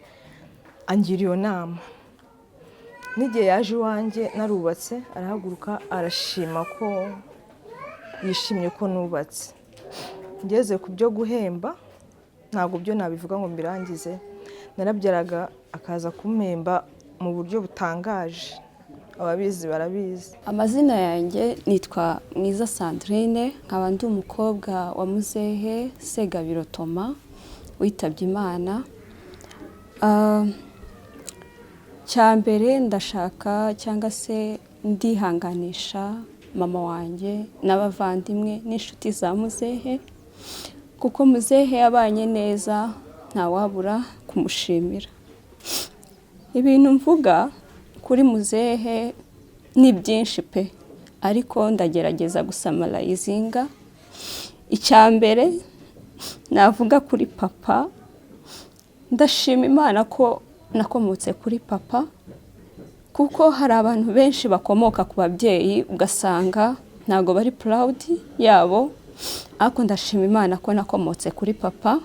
J: angira iyo nama. N'igihe yaje iwanjye narubatse, arahaguruka arashima ko yishimye ko nubatse. Ngeze ku byo guhemba, ntabwo byo nabivuga ngo mbirangize. Narabyaraga akaza kumpemba mu buryo butangaje, ababizi barabizi.
K: Amazina yanjye nitwa Mwiza Sandrine, nkaba ndi umukobwa wa muzehe Segabiro Thomas witabye Imana. Cyambere ndashaka cyangwa se ndihanganisha mama wanjye n'abavandimwe n'inshuti za muzehe, kuko muzehe yabanye neza ntawabura kumushimira. Ibintu mvuga kuri muzehe ni byinshi pe, ariko ndagerageza gusamarayizinga. Icya mbere navuga kuri papa, ndashima Imana ko nakomotse kuri papa, kuko hari abantu benshi bakomoka ku babyeyi ugasanga ntago bari proud yabo, ariko ndashima Imana ko nakomotse kuri papa.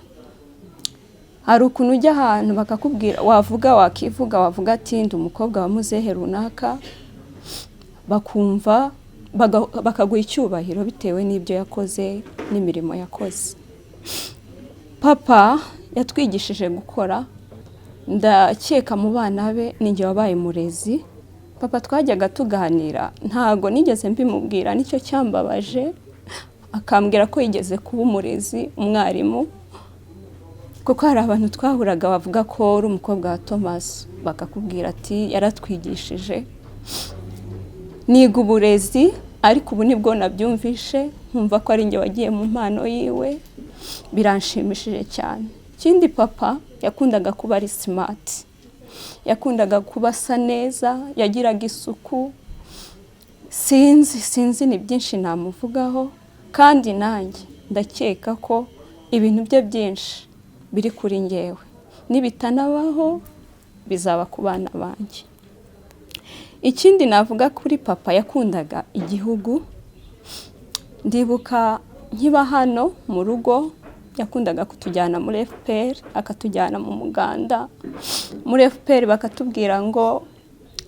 K: Hari ukuntu ujya ahantu bakakubwira, wakivuga wavuga ati ndi umukobwa wa muzehe runaka, bakumva bakaguha icyubahiro bitewe n'ibyo yakoze n'imirimo yakoze. Papa yatwigishije gukora, ndakeka mu bana be ninjye wabaye murezi. Papa twajyaga tuganira, ntago nigeze mbimubwira, nicyo cyambabaje, akambwira ko yigeze kuba umurezi, umwarimu, kuko hari abantu twahuraga bavuga ko uri umukobwa wa Thomas, bakakubwira ati yaratwigishije. Niga uburezi, ariko ubu nibwo nabyumvishe, nkumva ko ari njye wagiye mu mpano yiwe, biranshimishije cyane. Ikindi papa yakundaga kuba ari smart, yakundaga kuba asa neza, yagiraga isuku. Sinzi ni byinshi namuvugaho, kandi nanjye ndakeka ko ibintu bye byinshi biri kuri njyewe, nibitanabaho bizaba ku bana banjye. Ikindi navuga kuri papa, yakundaga igihugu. Ndibuka nkiba hano mu rugo, yakundaga kutujyana muri FPR, akatujyana mu muganda. Muri FPR bakatubwira ngo,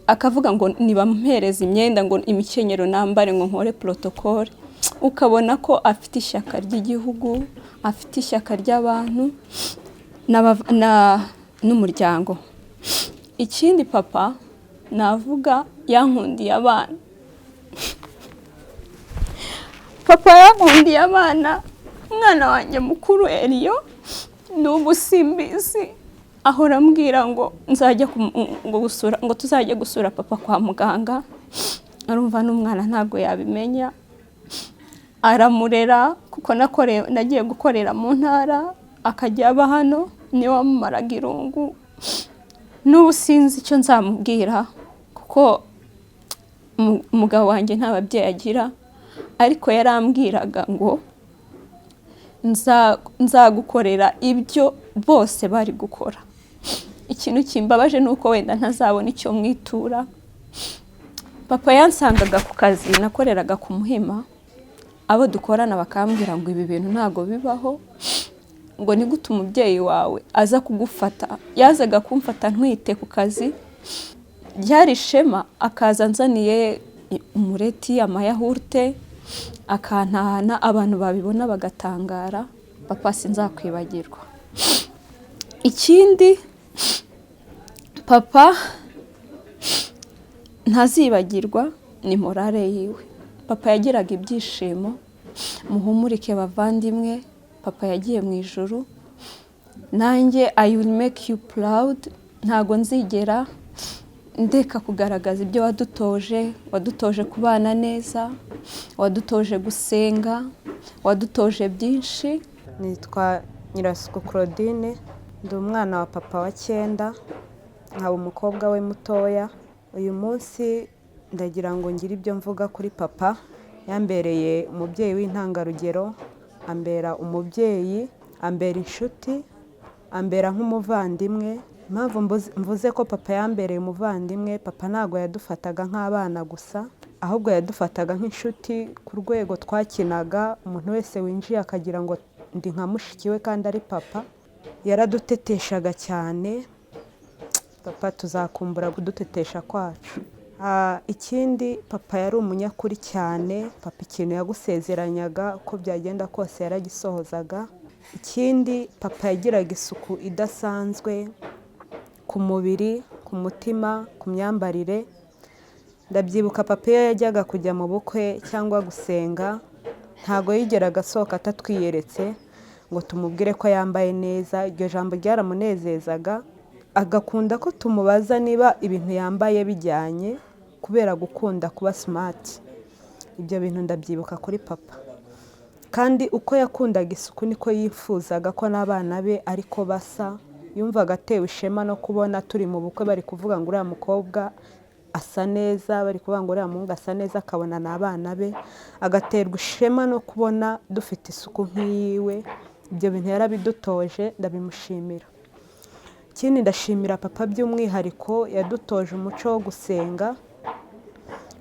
K: akavuga ngo nibampereza imyenda ngo imikenyero nambare ngo nkore protocole. Ukabona ko afite ishyaka ry'igihugu, afite ishyaka ry'abantu n'umuryango. Ikindi papa navuga, yankundiye abana. Papa yankundiye abana. Umwana wanjye mukuru Eliyo n'ubu simbizi, ahora ambwira ngo tuzajya gusura papa kwa muganga. Arumva n'umwana ntabwo yabimenya, aramurera kuko nagiye gukorera mu ntara, akajya aba hano, niwe wamumaraga irungu. N'ubu sinzi icyo nzamubwira, kuko umugabo wanjye nta babyeyi agira, ariko yarambwiraga ngo nzagukorera ibyo bose bari gukora. Ikintu kimbabaje nuko wenda ntazabona icyo mwitura. Papa yansangaga ku kazi nakoreraga ku Muhima, abo dukorana bakambwira ngo ibi bintu ntago bibaho, ngo ni gute umubyeyi wawe aza kugufata. Yazaga kumfata ntwite ku kazi, byari ishema, akaza nzaniye umureti, amayahurute, akantahana, abantu babibona bagatangara. Papa sinzakwibagirwa. Ikindi papa ntazibagirwa ni morale yiwe. Papa yagiraga ibyishimo. Muhumurike bavandimwe, papa yagiye mu ijuru. Nanjye I will make you proud. Ntago nzigera ndeka kugaragaza ibyo wadutoje kubana neza, wadutoje gusenga, wadutoje byinshi.
J: Nitwa Nyirasuku Claudine, ndi umwana wa papa wa 9, nkaba umukobwa we mutoya. Uyu munsi ndagira ngo ngire ibyo mvuga kuri papa. Yambereye umubyeyi w'intangarugero, ambera umubyeyi, ambera inshuti, ambera nk'umuvandimwe. Impamvu mvuze ko papa yambereye umuvandimwe, papa ntago yadufataga nk'abana gusa, ahubwo yadufataga nk'inshuti. Ku rwego twakinaga, umuntu wese winjiye akagira ngo ndi nka mushiki we kandi ari papa. Yaraduteteshaga cyane. Papa tuzakumbura kudutetesha kwacu. Ikindi papa yari umunyakuri cyane. Papa ikintu yagusezeranyaga uko byagenda kose yaragisohozaga. Ikindi papa yagiraga isuku idasanzwe ku mubiri, ku mutima, ku myambarire. Ndabyibuka papa iyo yajyaga kujya mu bukwe cyangwa gusenga, ntago yigeraga asohoka atatwiyeretse ngo tumubwire ko yambaye neza. Iryo jambo ryaramunezezaga. Agakunda ko tumubaza niba ibintu yambaye bijyanye, kubera gukunda kuba smart. ibyo bintu ndabyibuka kuri papa kandi uko yakundaga isuku niko yifuzaga ko n'abana be ariko basa yumvaga atewe ishema no kubona turi mu bukwe bari kuvuga ngo uriya mukobwa asa neza bari kuvuga ngo uriya muhungu asa neza akabona n'abana be agaterwa ishema no kubona dufite isuku nk'iyiwe ibyo bintu yarabidutoje ndabimushimira ikindi ndashimira papa by'umwihariko yadutoje umuco wo gusenga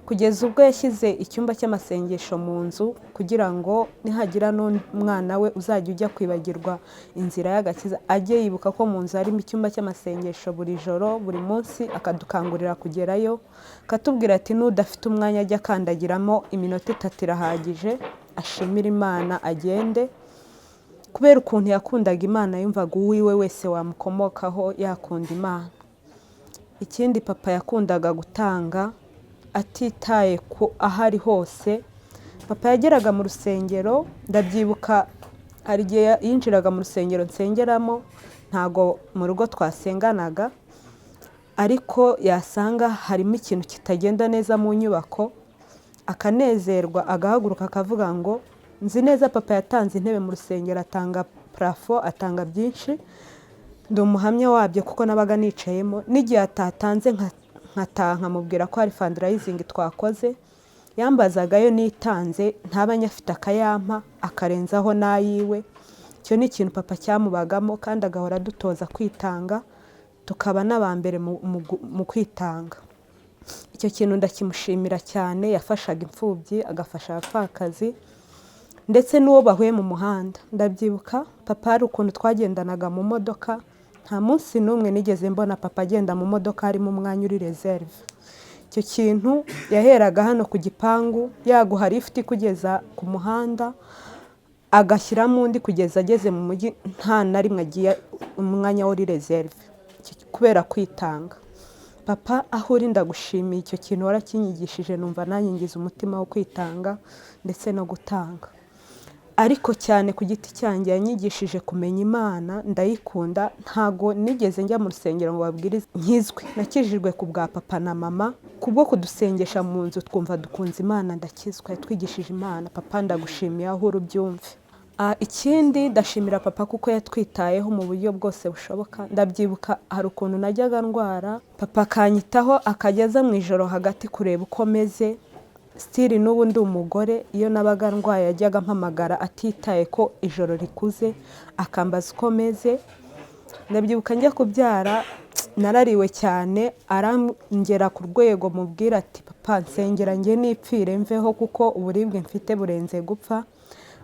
J: kugeza ubwo yashyize icyumba cy'amasengesho mu nzu kugira ngo nihagira n'umwana we uzajya ujya kwibagirwa inzira y'agakiza ajye yibuka ko mu nzu harimo icyumba cy'amasengesho buri joro buri munsi akadukangurira kugerayo akatubwira ati n'udafite umwanya ajya akandagiramo iminota 3 irahagije ashimira Imana agende kubera ukuntu yakundaga Imana yumvaga uwiwe wese wamukomokaho yakunda Imana. Ikindi papa yakundaga gutanga atitaye ku ahari hose. Papa yageraga mu rusengero ndabyibuka hari igihe yinjiraga mu rusengero nsengeramo ntago mu rugo twasenganaga ariko yasanga harimo ikintu kitagenda neza mu nyubako akanezerwa agahaguruka akavuga ngo nzi neza papa yatanze intebe mu rusengero atanga parafo atanga byinshi ndi umuhamya wabyo kuko nabaga nicayemo n'igihe atatanze nkataha nkamubwira ko hari fundraising twakoze yambazagayo nitanze ntabanye afite akayampa akarenzaho nayiwe. Icyo ni ikintu papa cyamubagamo kandi agahora dutoza kwitanga tukaba n'abambere mu kwitanga. Icyo kintu ndakimushimira cyane yafashaga imfubyi agafasha abapfakazi ndetse n'uwo bahuye mu muhanda. Ndabyibuka papa hari ukuntu twagendanaga mu modoka nta munsi n'umwe nigeze mbona papa agenda mu modoka harimo umwanya uri reserve. Icyo kintu yaheraga hano ku gipangu yaguha lift kugeza ku muhanda agashyiramo undi kugeza ageze mu mujyi nta na rimwe agiye umwanya uri reserve kubera kwitanga. Papa aho uri ndagushimiye icyo kintu warakinyigishije numva nanyigize umutima wo kwitanga ndetse no gutanga. Ariko cyane ku giti cyanjye yanyigishije kumenya Imana ndayikunda ntago nigeze njya mu rusengero ngo babwirize nkizwe. Nakijijwe ku bwa papa na mama kubwo kudusengesha mu nzu twumva dukunze Imana ndakizwa yatwigishije Imana. Papa ndagushimiye aho urubyumve. Ikindi ndashimira papa kuko yatwitayeho mu buryo bwose bushoboka. Ndabyibuka hari ukuntu najyaga ndwara papa akanyitaho akageza mu ijoro hagati kureba uko meze. Still n'ubu ndi umugore iyo nabaga ndwaye yajyaga mpamagara atitaye ko ijoro rikuze akambaza uko meze. Ndabyibuka njya kubyara narariwe cyane arangera ku rwego mubwira ati papa nsengera nge nipfire mveho kuko uburibwe mfite burenze gupfa.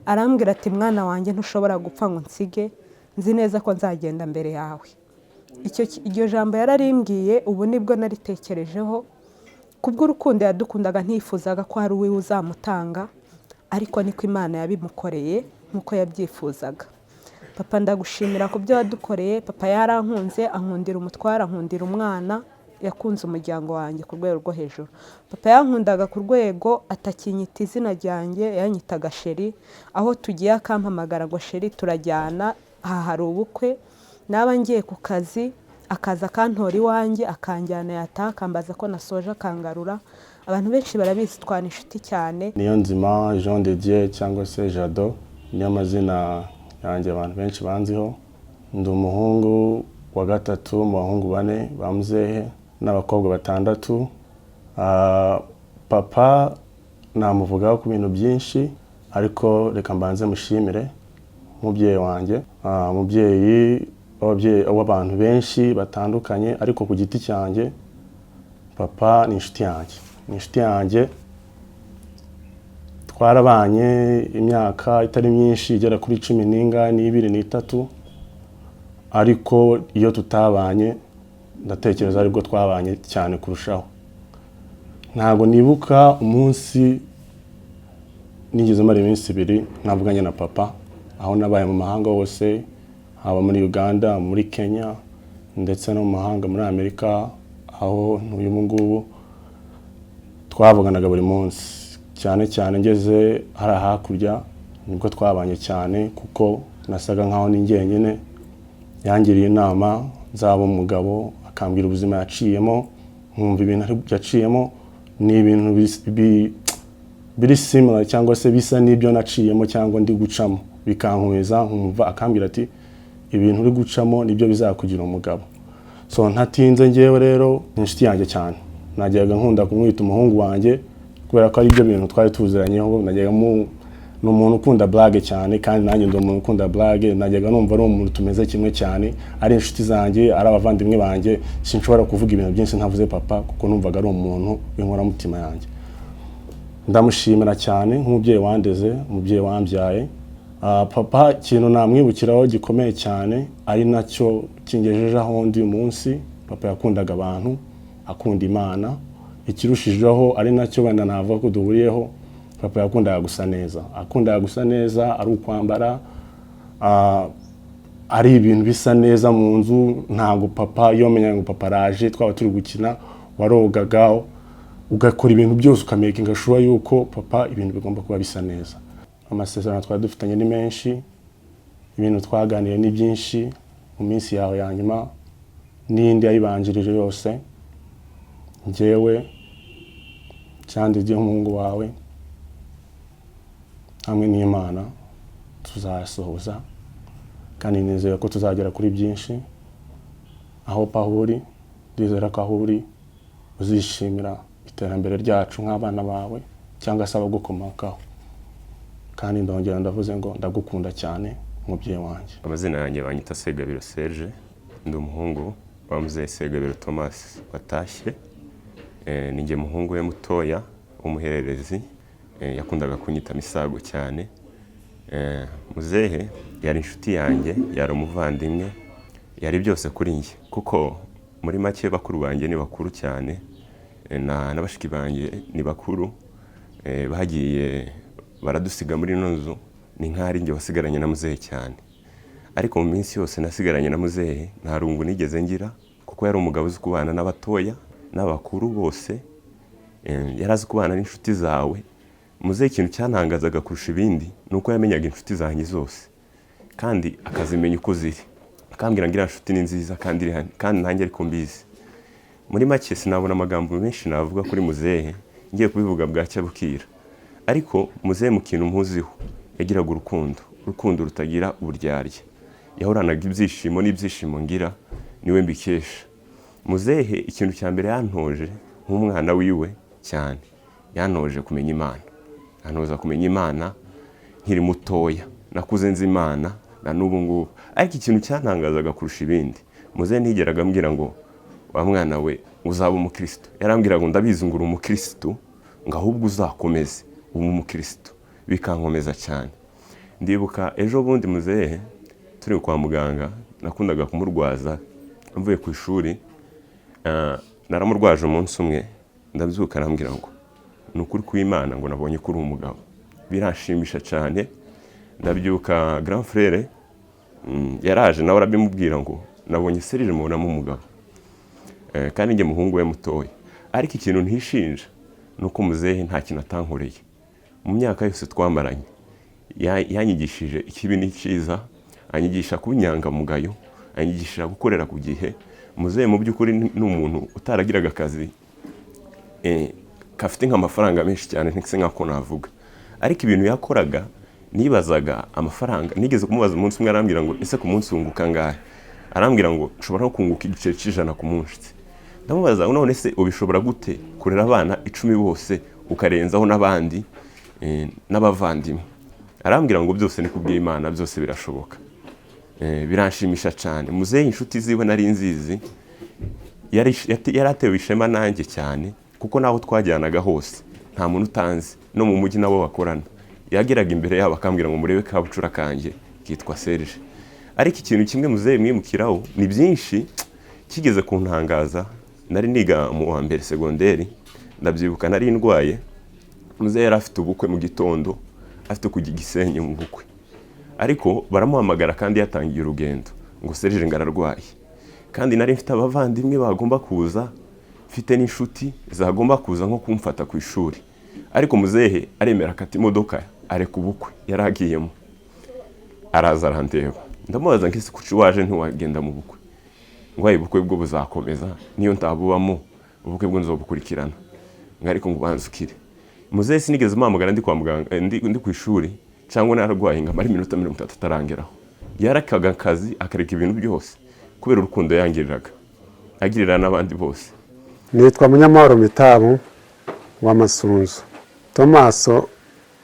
J: Arambwira ati mwana wanjye ntushobora gupfa ngo nsige nzi neza ko nzagenda mbere yawe. Iryo jambo yararimbwiye ubu nibwo naritekerejeho kubwo urukundo yadukundaga ntifuzaga ko hari uwiwe uzamutanga ariko niko Imana yabimukoreye nkuko yabyifuzaga. Papa ndagushimira ku byo wadukoreye. Papa yarankunze ankundira umutwara ankundira umwana yakunze umuryango wanjye ku rwego rwo hejuru. Papa yankundaga ku rwego atakinyita izina ryanjye yanyitaga Sheri aho tugiye akampamagara ngo Sheri turajyana aha hari ubukwe naba ngiye ku kazi akaza kantora iwanjye akanjyana yataha akambaza ko nasoje akangarura. Abantu benshi barabizi twana inshuti cyane.
L: Niyonzima Jean de Dieu cyangwa se Jado niyo mazina yanjye abantu benshi banziho. Ndi umuhungu wa gatatu mu bahungu 4 bamuzehe n'abakobwa 6. Papa namuvugaho ku bintu byinshi ariko reka mbanze mushimire umubyeyi wanjye umubyeyi w'abantu benshi batandukanye ariko ku giti cyanjye papa ni inshuti yanjye twarabanye imyaka itari myinshi igera kuri 12 ariko iyo tutabanye ndatekereza aribwo twabanye cyane kurushaho. Ntago nibuka umunsi nigeze mara iminsi 2 navuganye na papa aho nabaye mu mahanga hose haba muri Uganda muri Kenya ndetse no mu mahanga muri Amerika aho n'uyu ngubu twavuganaga buri munsi cyane ngeze hari hakurya nibwo twabanye cyane kuko nasaga nkaho ni njyenyine. Yangiriye inama nzaba umugabo akambwira ubuzima yaciyemo nkumva ibintu yaciyemo ni ibintu biri similar cyangwa se bisa n'ibyo naciyemo cyangwa ndi gucamo, bikankomeza nkumva akambwira ati ibintu uri gucamo nibyo bizakugira umugabo. So ntatinze ngewe rero inshuti yanjye cyane, najyaga nkunda kumwita umuhungu wanjye kubera ko ari byo bintu twari tuziranyeho. Najyaga ni umuntu ukunda blague cyane, kandi nanjye ndi umuntu ukunda blague. Najyaga numva ari umuntu tumeze kimwe cyane, ari inshuti zanjye, ari abavandimwe banjye. Sinshobora kuvuga ibintu byinshi ntavuze papa, kuko numvaga ari umuntu w'inkoramutima yanjye. Ndamushimira cyane nk'umubyeyi wandeze, umubyeyi wambyaye. Papa ikintu namwibukiraho gikomeye cyane ari nacyo kingejeje aho ndi uyu munsi, papa yakundaga abantu, akunda Imana. Ikirushijeho ari nacyo wenda navuga ko duhuriyeho, papa yakundaga gusa neza. Akundaga gusa neza, ari ukwambara, ari ibintu bisa neza mu nzu. Ntabwo papa iyo menyaga ngo papa araje twaba turi gukina, warogaga ugakora ibintu byose ukamakinga sure yuko papa ibintu bigomba kuba bisa neza. Amasezerano twari dufitanye ni menshi, ibintu twaganiriye ni byinshi mu minsi yawe ya nyuma n'indi yayibanjirije yose. Njyewe cyandi ry'umuhungu wawe hamwe n'Imana tuzasohoza, kandi nizeye ko tuzagera kuri byinshi. Aho pahuri ndizera ko ahuri uzishimira iterambere ryacu nk'abana bawe cyangwa se abagukomokaho. Kandi ndongera ndavuze ngo ndagukunda cyane umubyeyi wanjye.
M: Amazina yanjye banyita Segabiro Serge, ndi umuhungu wa muzehe Segabiro Thomas watashye. Ninjye muhungu we mutoya w'umuhererezi, yakundaga kunyita Misago cyane. Muzehe yari inshuti yanjye, yari umuvandimwe, yari byose kuri njye, kuko muri make bakuru banjye ni bakuru cyane, n'abashiki banjye ni bakuru. Bagiye baradusiga muri ino nzu, ni nk'ari njye wasigaranye na muzehe cyane. Ariko mu minsi yose nasigaranye na muzehe nta rungu nigeze ngira, kuko yari umugabo uzi kubana n'abatoya n'abakuru bose. Yari azi kubana n'inshuti zawe. Muzehe ikintu cyantangazaga kurusha ibindi nuko yamenyaga inshuti zanjye zose, kandi akazimenya uko ziri, akambwira ngo iriya nshuti ni nziza kandi nanjye ariko mbizi. Muri make sinabona amagambo menshi navuga kuri muzehe, ngiye kubivuga bwacya bukira. Ariko muzehe mu kintu muziho yagiraga urukundo rutagira uburyarya. Yahoranaga ibyishimo n'ibyishimo ngira niwe mbikesha. Muzehe ikintu cya mbere yantoje nk'umwana wiwe cyane, yantoje kumenya Imana. Yantoza kumenya Imana nkiri mutoya, nakuze nzi Imana na n'ubu ngubu. Ariko ikintu cyantangazaga kurusha ibindi, muzehe ntigeraga ambwira ngo wa mwana we uzaba umukristo. Yarambwira ngo ndabizi ngo uri umukristo, ngo ahubwo uzakomeze ubu umukristo. Bikankomeza cyane. Ndibuka ejo bundi muzehe turi kwa muganga, nakundaga kumurwaza mvuye ku ishuri. Naramurwaje umunsi umwe, ndabyuka arambwira ngo nukuri kw'Imana ngo nabonye ko uri umugabo. Birashimisha cyane. Ndabyuka grand frère yaraje nawe arabimubwira ngo nabonye Serge mubonamo umugabo, kandi njye muhungu we mutoya. Ariko ikintu ntishinja nuko muzehe nta kintu atankoreye. Mu myaka yose twamaranye yanyigishije ikibi n'icyiza, anyigisha kuba inyangamugayo, anyigisha gukorera ku gihe. Muzehe mu by'ukuri ni umuntu utaragiraga akazi kafite nk'amafaranga menshi cyane, ntise nk'ako navuga. Ariko ibintu yakoraga nibazaga amafaranga. Nigeze kumubaza umunsi umwe, arambwira ngo ese ku munsi wunguka ngahe? Arambwira ngo nshobora no kunguka igiceri cy'ijana ku munsi. Ndamubaza none se ubishobora gute kurera abana 10 bose ukarenzaho n'abandi n'abavandimwe? Arambwira ngo byose ni kubw'Imana, byose birashoboka. Biranshimisha cyane. Muzehe inshuti ziwe nari nzizi, yaratewe ishema nanjye cyane, kuko naho twajyanaga hose nta muntu utanzi, no mu mujyi nabo bakorana. Yageraga imbere yabo akambwira ngo murebe kabucura kanjye kitwa Serge. Ariko ikintu kimwe muzehe mwimukiraho ni byinshi kigeze kuntangaza. Nari niga mu wa mbere segonderi, ndabyibuka nari ndwaye. Muzehe yari afite ubukwe mu gitondo, afite kujya Gisenyi mu bukwe. Ariko baramuhamagara kandi yatangiye urugendo ngo Serge ngararwaye. Kandi nari mfite abavandimwe bagomba kuza, mfite n'inshuti zagomba kuza nko kumfata ku ishuri. Ariko muzehe aremera akata imodoka areka ubukwe yaragiyemo, araza arandeba. Ndamubaza ngese kuki waje ntiwagenda mu bukwe? Ngo ubukwe bwo buzakomeza, niyo ntabubamo ubukwe bwo nzobukurikirana. Ariko ngo banzukire. muzehe sinigeze mpamagara ndi kwa muganga ndi ku ishuri cyangwa nararwaye ngo amare iminota 30 atarangeraho. Yarakaga akazi akareka ibintu byose kubera urukundo yangiriraga agirira n'abandi bose.
B: Nitwa Munyamahoro Mitabu wa Masunzu. Tomaso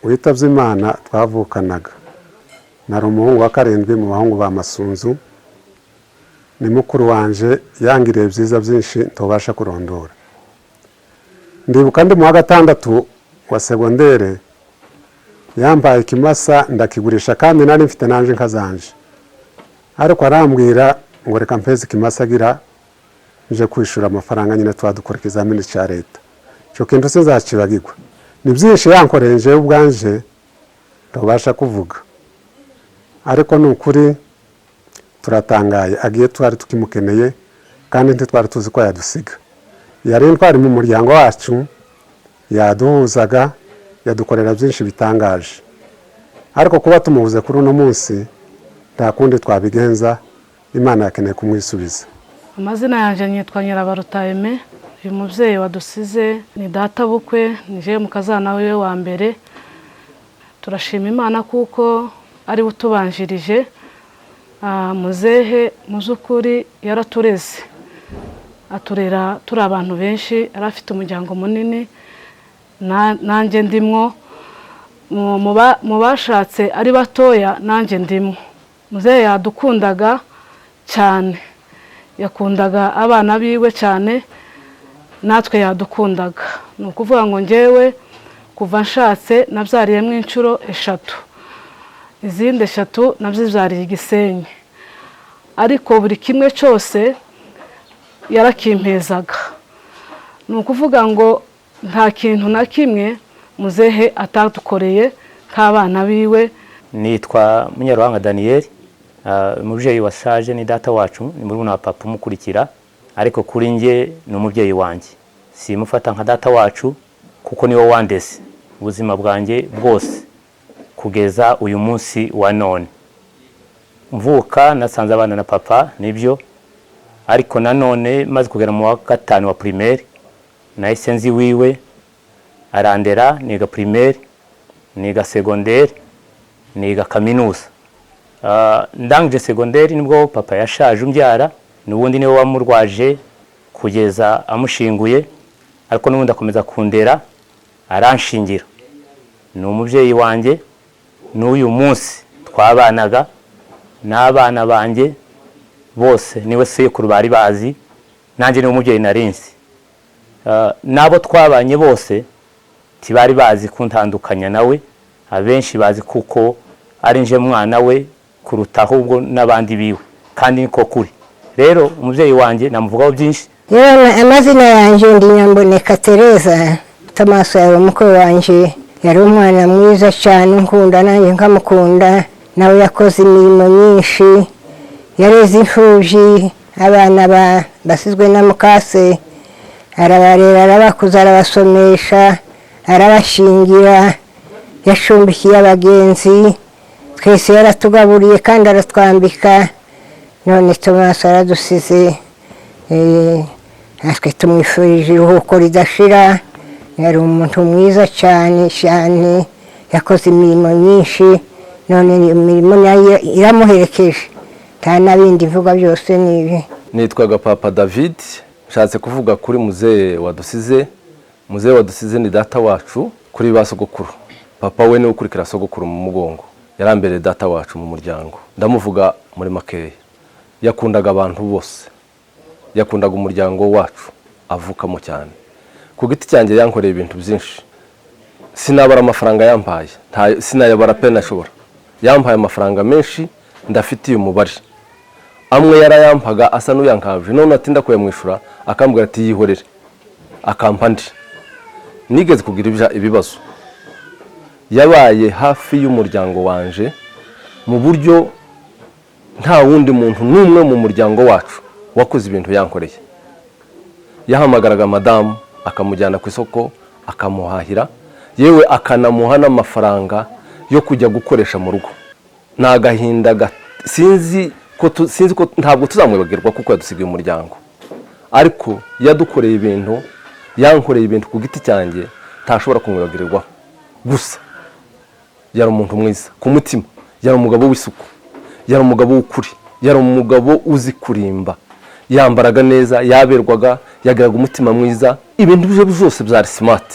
B: witavye Imana twavukanaga. Nari umuhungu wa 7 mu bahungu ba Masunzu. Ni mukuru wanje yangiriye byiza byinshi ntobasha kurondora. Ndibuka ndi mu wa 6 wa segondere yambaye ikimasa ndakigurisha kandi nari mfite nanje nkazanje. Ariko arambwira ngo reka mpeze ikimasa agira nje kwishura amafaranga nyine twadukora ikizamini cya leta. Cyo kintu sinzacibagirwa. Ni byinshi yankorenje ubwanje ntobasha kuvuga. Ariko nukuri turatangaye agiye twari tukimukeneye kandi ntitwari tuzi ko yadusiga. Yari twari mu muryango wacu yaduhuzaga yadukorera byinshi bitangaje. Ariko kuba tumubuze kuri uno munsi nta kundi twabigenza, Imana yakeneye kumwisubiza.
N: Amazina yanjye nitwa Nyirabarutayime. Uyu mubyeyi wadusize ni data bukwe, nije mukazana we wa mbere. Turashima Imana kuko ari utubanjirije. Muzehe muzukuri yaratureze aturera turi abantu benshi, arafite umuryango munini nanjye ndimwo. Mu bashatse ari batoya nanjye ndimwo. Muzehe yadukundaga cyane, yakundaga abana biwe cyane, natwe yadukundaga. Ni ukuvuga ngo ngewe kuva nshatse nabyariyemo inshuro 3, izindi 3 nabyibyariye Gisenyi. Ariko buri kimwe cyose yarakimpezaga. Ni ukuvuga ngo nta kintu na kimwe muzehe atadukoreye nk'abana biwe.
O: Nitwa Munyaruhanga Daniel, umubyeyi washaje ni data wacu, ni murumuna wa papa umukurikira, ariko kuri nge ni umubyeyi wanjye. Simufata nka data wacu kuko niwe wandese ubuzima bwanjye bwose kugeza uyu munsi wa none. Mvuka nasanze abana na papa nibyo, ariko nanone maze kugera mu wa 5 wa primaire nahise nzi wiwe arandera, niga primaire, niga secondaire, niga kaminuza. Ndangije secondaire nibwo papa yashaje umbyara, nubundi niwe wamurwaje kugeza amushinguye, ariko nubundi akomeza kundera aranshingira. Ni umubyeyi wanjye n'uyu munsi twabanaga n'abana banjye bose, niwe sekuru bari bazi, nanjye niwe umubyeyi narinzi. Nabo twabanye bose tibari bazi kuntandukanya nawe, abenshi bazi kuko ari nje mwana we kuruta ahubwo n'abandi biwe, kandi niko kuri. Rero umubyeyi wanjye namuvugaho byinshi.
P: Amazina yanjye ndi Nyamboneka Teresa. Tomaso yari umukuru wanjye, yari umwana mwiza cyane nkunda nanjye nkamukunda. Nawe yakoze imirimo myinshi, yareze imfubyi, abana basizwe na mukase, arabarera, arabakuza, arabasomesha, arabashingira, yashumbikiye abagenzi, twese yaratugaburiye kandi aratwambika. None Tomaso aradusize, natwe tumwifurije iruhuko ridashira. Yari umuntu mwiza cyane cyane, yakoze imirimo myinshi, none imirimo nayo iramuherekeje, nta nabindi mvuga byose nibi.
Q: Nitwaga Papa David, nshatse kuvuga kuri muzehe wadusize. Muzehe wadusize ni data wacu kuri basogokuru. Papa we ni ukurikira sogokuru mu mugongo, yarambere data wacu mu muryango. Ndamuvuga muri makeya. Yakundaga abantu bose, yakundaga umuryango wacu avukamo cyane. Ku giti cyanjye yankoreye ibintu byinshi, sinabara amafaranga yampaye, sinayabara pe nashobora. Yampaye amafaranga menshi ndafitiye umubare. Amwe yarayampaga asa n'uyankavye, none atinda kuyamwishura akambwira ati yihorere, akampa ndi. Nigeze kugira ibibazo, yabaye hafi y'umuryango wanje mu buryo nta wundi muntu n'umwe mu muryango wacu wakoze ibintu yankoreye. Yahamagaraga madamu akamujyana ku isoko akamuhahira, yewe akanamuha n'amafaranga yo kujya gukoresha mu rugo. Nagahinda sinzi ko ntabwo tuzamwibagirwa kuko yadusigiye umuryango, ariko yadukoreye ibintu, yankoreye ibintu ku giti cyanjye ntashobora kumwibagirirwaho. Gusa yari umuntu mwiza ku mutima, yari umugabo w'isuku, yari umugabo w'ukuri, yari umugabo uzi kurimba, yambaraga neza, yaberwaga, yagiraga umutima mwiza, ibintu bye byose byari smart.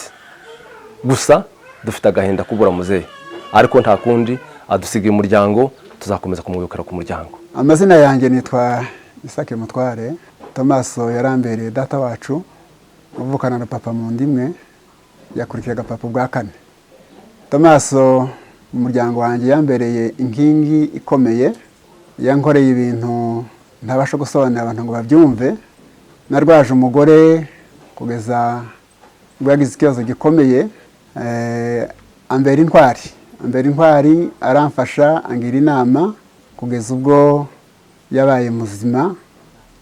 Q: Gusa dufite agahinda kubura muzehe, ariko nta kundi adusigaye umuryango, tuzakomeza kumwibukira ku muryango.
R: Amazina yanjye nitwa Isake Mutware. Tomaso yarambereye data wacu uvukana na papa mu ndimwe, yakurikiraga papa bwa kane. Tomaso mu muryango wanjye yambereye inkingi ikomeye, yankoreye ibintu ntabasha gusobanurira abantu ngo babyumve. Narwaje umugore kugeza ubwo yagize ikibazo gikomeye, ambera intwari aramfasha, angira inama kugeza ubwo yabaye muzima,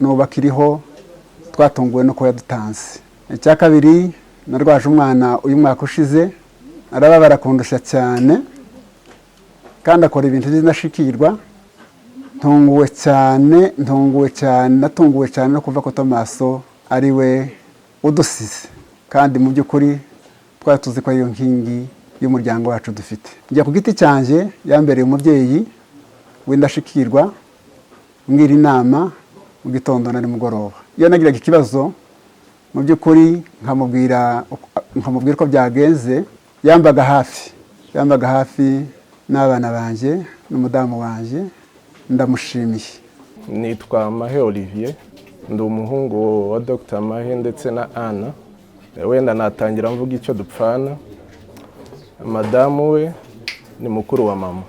R: n'ubu akiriho, twatunguwe no kuba yadutanze. Icya kabiri, narwaje umwana uyu mwaka ushize, arababara kundusha cyane kandi akora ibintu by'indashikirwa. Ntunguwe cyane no kuva ko Tomaso ari we udusize, kandi mu by'ukuri twari tuzi ko ariyo nkingi y'umuryango wacu dufite. Njya ku giti cyanjye yambereye umubyeyi w'indashikirwa, mbwira inama mu gitondo na nimugoroba. Iyo nagiraga ikibazo mu by'ukuri nkamubwira ko byagenze, yambaga hafi n'abana banjye n'umudamu wanjye. Ndamushimiye.
L: Nitwa Mahe Olivier, ndi umuhungu wa Dr. Mahe ndetse na Anna. Wenda natangira mvuga icyo dupfana. Madamu we ni mukuru wa mama,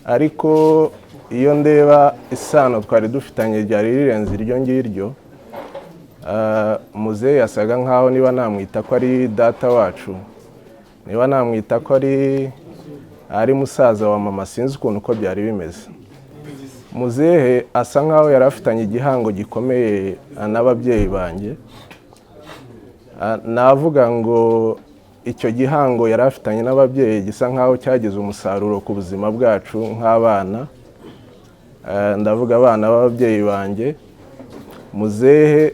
L: ariko iyo ndeba isano twari dufitanye ryari rirenze iryo ngiryo. Muzehe yasaga nkaho niba namwita ko ari data wacu, niba namwita ko ari musaza wa mama, sinzi ukuntu uko byari bimeze. Muzehe asa nkaho yari afitanye igihango gikomeye n'ababyeyi banjye. Navuga ngo icyo gihango yari afitanye n'ababyeyi gisa nkaho cyagize umusaruro ku buzima bwacu nk'abana. Ndavuga abana b'ababyeyi banjye. Muzehe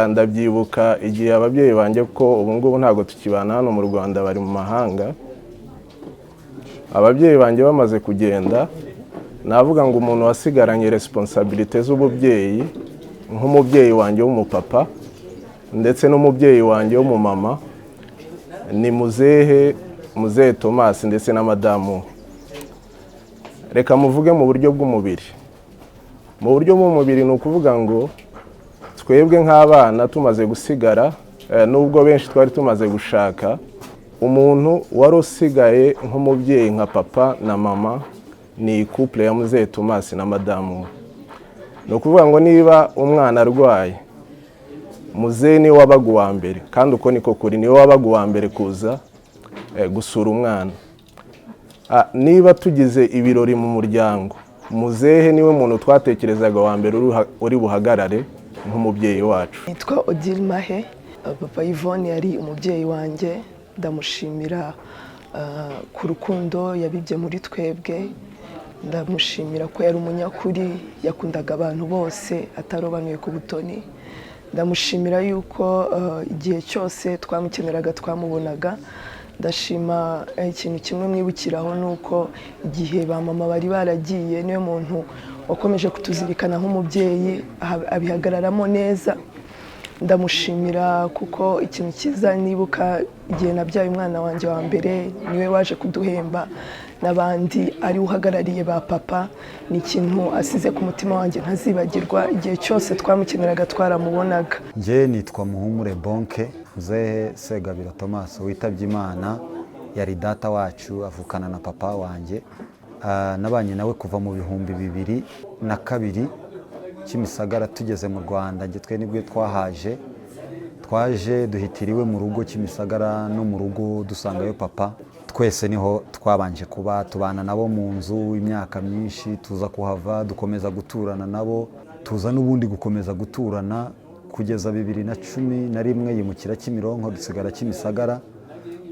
L: ndabyibuka igihe ababyeyi banjye ko ubu ngubu ntabwo tukibana hano mu Rwanda, bari mu mahanga. Ababyeyi banjye bamaze kugenda, navuga ngo umuntu wasigaranye responsabilité z'ububyeyi nk'umubyeyi wanjye w'umupapa ndetse n'umubyeyi wanjye w'umumama ni muzehe Thomas ndetse na madamu. Reka muvuge mu buryo bw'umubiri. Mu buryo bw'umubiri ni ukuvuga ngo twebwe nk'abana tumaze gusigara, nubwo benshi twari tumaze gushaka, umuntu wari usigaye nk'umubyeyi nka papa na mama ni couple ya muzehe Thomas na madamu. Ni ukuvuga ngo niba umwana arwaye, muzehe ni wabaga uwa mbere, kandi uko niko kuri, ni wabaga uwa mbere kuza gusura umwana. Niba tugize ibirori mu muryango, muzehe niwe muntu twatekerezaga wa mbere uri buhagarare nk'umubyeyi wacu.
J: Nitwa Odile Mahe. Papa Yvonne yari umubyeyi wanjye. Ndamushimira ku rukundo yabibye muri twebwe. Ndamushimira ko yari umunyakuri, yakundaga abantu bose atarobanuye ku butoni. Ndamushimira yuko igihe cyose twamukeneraga twamubonaga. Ndashima ikintu kimwe mwibukiraho nuko igihe ba mama bari baragiye, niwe muntu wakomeje kutuzirikana nk'umubyeyi, abihagararamo neza. Ndamushimira kuko ikintu cyiza nibuka igihe nabyaye umwana wanjye wa mbere, niwe waje kuduhemba n'abandi ari uhagarariye ba papa. Ni ikintu asize ku mutima wanjye ntazibagirwa, igihe cyose twamukeneraga twaramubonaga.
S: Nje nitwa Muhumure Bonke. Muzehe Segabiro Thomas witabye Imana yari data wacu, avukana na papa wanjye. Nabanye nawe kuva mu 2002 Kimisagara. Tugeze mu Rwanda nge twe nibwo twaje duhitiriwe mu rugo Kimisagara, no mu rugo dusangayo papa. Twese niho twabanje kuba, tubana nabo mu nzu imyaka myinshi, tuza kuhava dukomeza guturana nabo, tuza n'ubundi gukomeza guturana kugeza 2011 yimukira Kimironko, dusigara Kimisagara.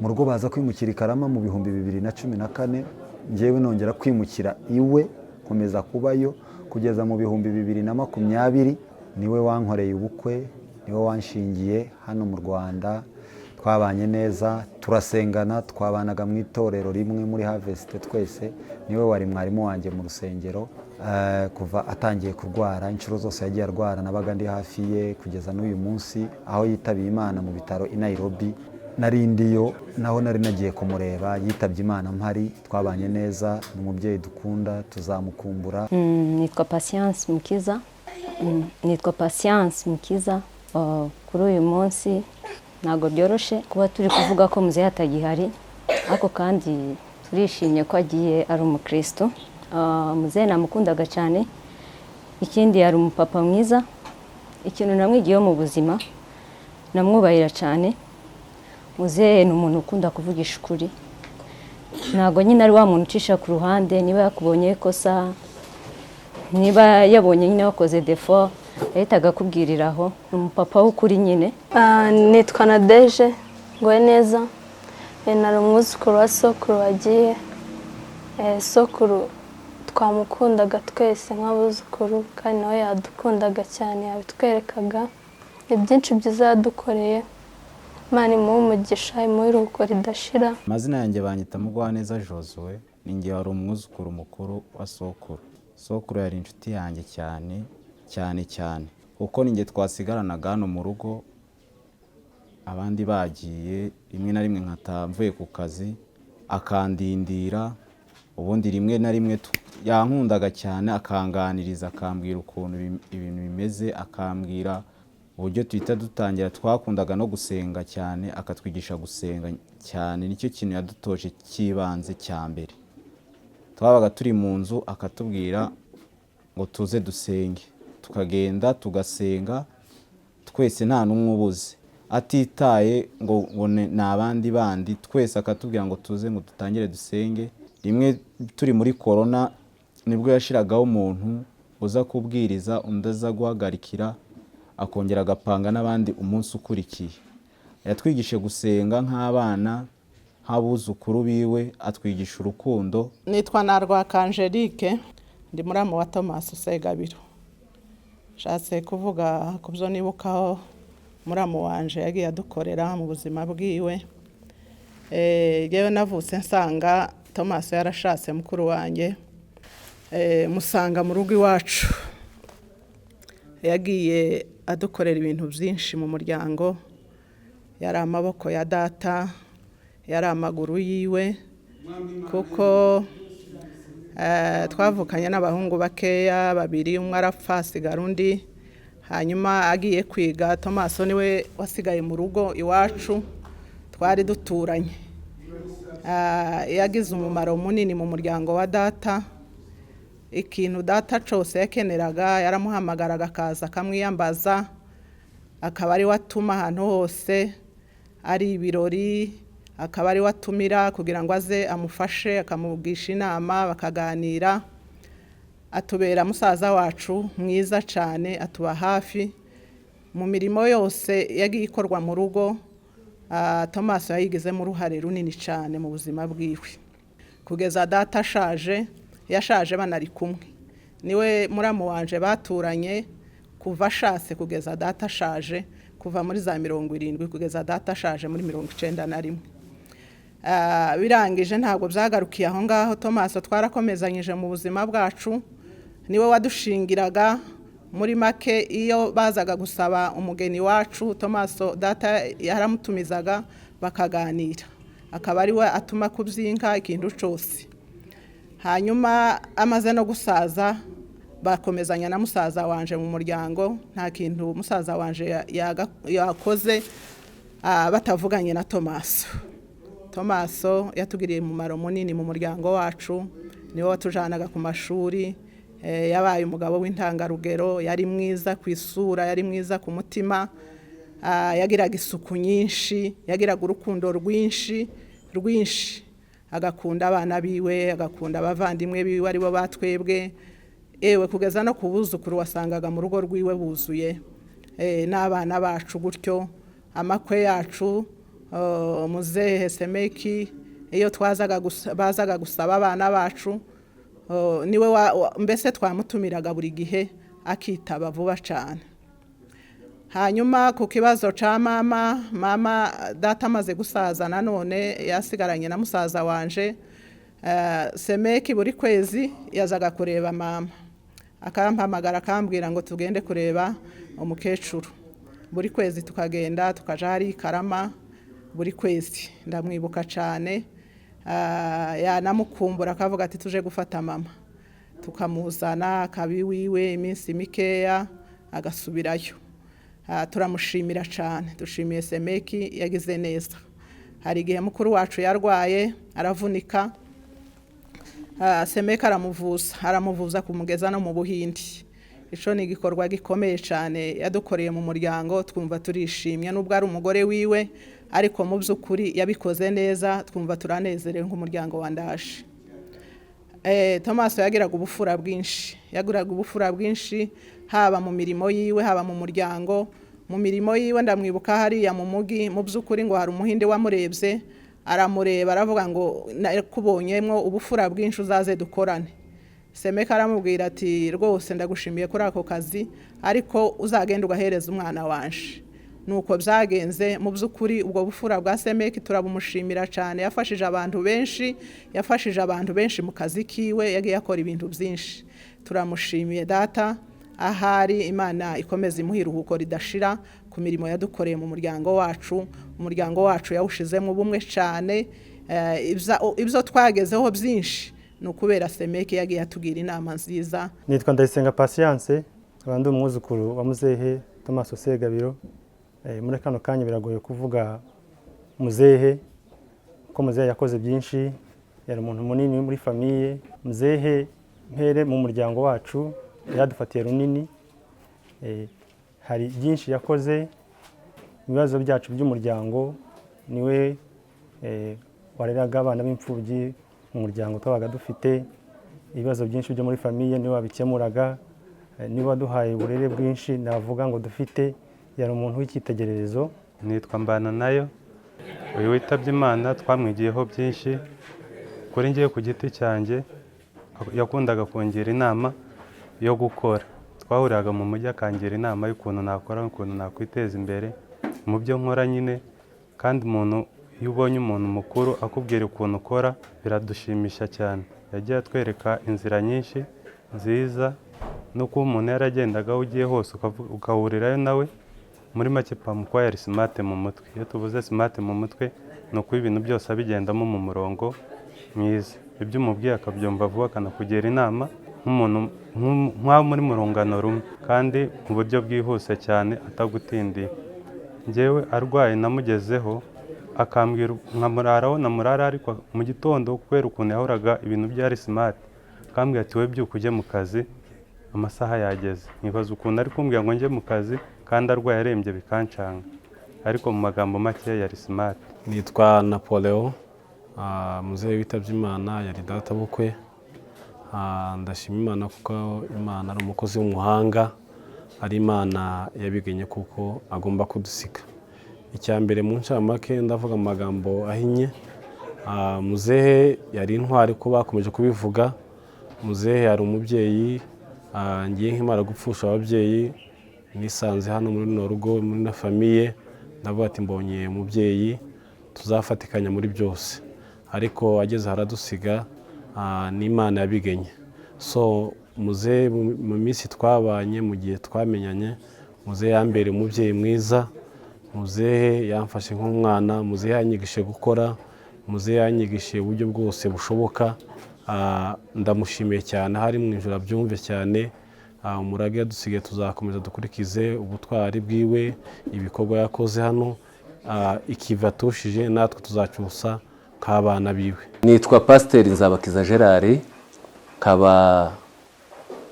S: Mu rugo baza kwimukira Karama mu 2014, ngewe nongera kwimukira iwe, komeza kubayo kugeza mu 2020. Niwe wankoreye ubukwe, niwe wanshingiye hano mu Rwanda. twabanye neza turasengana, twabanaga mu itorero rimwe muri Harvest twese, niwe wari mwarimu wanjye mu rusengero. Kuva atangiye kurwara inshuro zose yagiye arwara nabaga ndi hafi ye kugeza n'uyu munsi aho yitabiye Imana mu bitaro i Nairobi. Narindiyo naho nari nagiye kumureba, yitabye Imana mpari, twabanye neza, ni umubyeyi dukunda, tuzamukumbura.
T: Nitwa Patience Mukiza. Kuri uyu munsi ntabwo byoroshe kuba turi kuvuga ko muzehe atagihari, ariko kandi turishimye ko agiye ari umukristo. Muzehe namukundaga cyane, ikindi yari umupapa mwiza, ikintu namwigiyeho mu buzima namwubahira cyane. Muzehe ni umuntu ukunda kuvugisha ukuri, ntabwo nyine ari wa muntu ucisha ku ruhande. Niba yakubonye ikosa, niba yabonye nyine wakoze defo, yahitaga akubwiriraho. Ni umupapa w'ukuri nyine.
U: Nitwa Nadeje Ngweneza, nari umwuzukuru wa sokuru wagiye. Sokuru twamukundaga twese nk'abuzukuru, kandi nawe yadukundaga cyane, yabitwerekaga. Ni byinshi byiza yadukoreye. Imana imuhe umugisha, imuhe iruhuko ridashira.
V: Amazina yanjye banyita Mugwaneza Josue, ninjye wari umwuzukuru mukuru wa sokuru. Sokuru yari inshuti yanjye cyane kuko ninjye twasigaranaga hano mu rugo, abandi bagiye, rimwe na rimwe nkataha mvuye ku kazi akandindira. Ubundi rimwe na rimwe yankundaga cyane, akanganiriza, akambwira ukuntu ibintu bimeze, akambwira uburyo tuhita dutangira. Twakundaga no gusenga cyane, akatwigisha gusenga cyane, nicyo kintu yadutoje cy'ibanze cya mbere. Twabaga turi mu nzu akatubwira ngo tuze dusenge, tukagenda tugasenga twese nta n'umwe ubuze, atitaye ngo ni abandi bandi, twese akatubwira ngo tuze ngo dutangire dusenge. Rimwe turi muri corona nibwo yashiragaho umuntu uza kubwiriza, undi aza guhagarikira, akongera agapanga n'abandi umunsi ukurikiye. Yatwigishe gusenga nk'abana, nk'abuzukuru biwe, atwigisha urukundo.
W: Nitwa Narwaka Angelique, ndi muramu wa Thomas Segabiro. Shatse kuvuga ku byo nibukaho muramu wanje yagiye adukorera mu buzima bwiwe. Yewe navutse nsanga Thomas yarashatse mukuru wanjye, musanga mu rugo iwacu. Yagiye adukorera ibintu byinshi mu muryango, yari amaboko ya data, yari amaguru yiwe, kuko twavukanye n'abahungu bakeya babiri, umwe arapfa asigara undi. Hanyuma agiye kwiga, Thomas niwe wasigaye mu rugo iwacu, twari duturanye. Yagize umumaro munini mu muryango wa data. Ikintu data cyose yakeneraga yaramuhamagaraga akaza akamwiyambaza, akaba ari watuma ahantu hose, ari ibirori akaba ari watumira kugira ngo aze amufashe, akamubwisha inama, bakaganira. Atubera musaza wacu mwiza cyane, atuba hafi mu mirimo yose yagiye ikorwa mu rugo. Thomas yayigizemo uruhare runini cyane mu buzima bwiwe, kugeza data ashaje. Yashaje banari kumwe, niwe muramu wanje baturanye kuva ashatse kugeza data ashaje, kuva muri za 70 kugeza data ashaje muri 91. Birangije ntabwo byagarukiye aho ngaho. Thomas twarakomezanyije mu buzima bwacu, niwe wadushingiraga. Muri make iyo bazaga gusaba umugeni wacu, Thomas data yaramutumizaga bakaganira, akaba ari we atuma kubyinka ikintu cyose. Hanyuma amaze no gusaza, bakomezanya na musaza wanje mu muryango. Nta kintu musaza wanje yakoze batavuganye na Thomas. Thomas yatugiriye umumaro munini mu muryango wacu, niwe watujanaga ku mashuri. Yabaye umugabo w'intangarugero, yari mwiza ku isura, yari mwiza ku mutima. Yagiraga isuku nyinshi, yagiraga urukundo rwinshi, agakunda abana biwe, agakunda abavandimwe biwe aribo batwebwe. Ewe kugeza no kubuzukuru wasangaga mu rugo rwiwe buzuye, n'abana bacu gutyo. Amakwe yacu, muzehe Semeki, iyo bazaga gusaba abana bacu, niwe mbese twamutumiraga buri gihe akitaba vuba cyane. hanyuma ku kibazo ca mama data amaze gusaza nanone yasigaranye na musaza wanje. Semeki buri kwezi yazaga kureba mama, akampamagara akambwira ngo tugende kureba umukecuru. Buri kwezi tukagenda tukaja hari Karama buri kwezi, ndamwibuka cyane. Yanamukumbura akavuga ati tuje gufata mama, tukamuzana akabiwiwe iminsi mikeya agasubirayo. Turamushimira cyane, dushimiye Semeki yagize neza. Hari igihe mukuru wacu yarwaye aravunika, Semeki aramuvuza kumugeza no mu Buhindi. Ico ni igikorwa gikomeye cyane yadukoreye mu muryango, twumva turishimye nubwo ari umugore wiwe, ariko mu by'ukuri yabikoze neza, twumva turanezerewe nk'umuryango wa Ndaje. Thomas yagiraga ubufura bwinshi, haba mu mirimo yiwe haba mu muryango. Mu mirimo yiwe ndamwibuka hariya mu mugi, mu by'ukuri ngo hari umuhinde wamurebye, aramureba aravuga ngo nakubonyemo ubufura bwinshi uzaze dukorane. Semeki aramubwira ati rwose ndagushimiye kuri ako kazi, ariko uzagenda ugahereza umwana wanje. Nuko byagenze. Mu by'ukuri ubwo bufura bwa Semeki turabumushimira cyane, yafashije abantu benshi mu kazi kiwe, yagiye akora ibintu byinshi. Turamushimiye data, ahari Imana ikomeza imuha iruhuko ridashira ku mirimo yadukoreye mu muryango wacu. Umuryango wacu yawushizemo ubumwe cyane, ibyo twagezeho byinshi ni ukubera Semeki yagiye atugira inama nziza.
A: Nitwa Ndayisenga Patience, abandi umwuzukuru wa muzehe Thomas Segabiro. Muri kano kanya biragoye kuvuga muzehe, ko muzehe yakoze byinshi, yari umuntu munini muri famiye. Muzehe mpere mu muryango wacu yadufatiye runini, hari byinshi yakoze. Ibibazo byacu by'umuryango niwe wareraga abana b'imfubyi mu muryango twabaga dufite. Ibibazo byinshi byo muri famiye niwe wabikemuraga, niwe waduhaye uburere bwinshi navuga ngo dufite. Yari umuntu w'icyitegererezo.
C: Nitwa Mbananayo, uyu witabye Imana twamwigiyeho byinshi. Kuri ngiye ku giti cyanjye yakundaga kungira inama yo gukora. Twahuriraga mu mujyi akangira inama y'ukuntu nakora, ukuntu nakwiteza imbere mu byo nkora nyine. Kandi umuntu iyo ubonye umuntu mukuru akubwira ukuntu ukora biradushimisha cyane. Yagiye atwereka inzira nyinshi nziza, no kuba umuntu yaragendaga ugiye hose ukahurirayo nawe. Muri make pamuko yari smart mu mutwe. Iyo tuvuze smart mu mutwe no kuba ibintu byose abigendamo mu murongo mwiza. Ibyo umubwiye akabyumva vuba, akanakugira inama nk'umuntu nk'aho muri murungano rumwe, kandi mu buryo bwihuse cyane atagutindiye. Njyewe arwaye namugezeho akambwira nkamuraraho namurara, ariko mu gitondo kubera ukuntu yahoraga ibintu byari smart, akambwira ati we byuka ujye mu kazi amasaha yageze. Nibaza ukuntu ari kumbwira ngo njye mu kazi kandi arwaye arembye bikancanga, ariko mu magambo make yari smart.
D: Nitwa Napoleon, muzehe witabye Imana yari data bukwe. Ndashima Imana kuko Imana ari umukozi w'umuhanga, ari Imana yabigenye kuko agomba kudusiga. Icyambere mu ncamake ndavuga amagambo ahinye, muzehe yari intwari ko bakomeje kubivuga. Muzehe yari umubyeyi, ngiye nkimara gupfusha ababyeyi nisanze hano muri no rugo muri na famiye, ndavuga ati mbonye umubyeyi tuzafatikanya muri byose, ariko ageze haradusiga. Ni Imana yabigenye. So muzehe mu minsi twabanye, mu gihe twamenyanye, muzehe yambere umubyeyi mwiza. Muzehe yamfashe nk'umwana, muzehe yanyigishije gukora, muzehe yanyigishije uburyo bwose bushoboka. Ndamushimiye cyane, hari mu ijoro byumve cyane. Umurage yadusigaye tuzakomeza dukurikize ubutwari bwiwe, ibikorwa yakoze hano, ikiva tushije natwe tuzacyusa k'abana biwe.
X: Nitwa Pasiteri Nzabakiza Gerard, kaba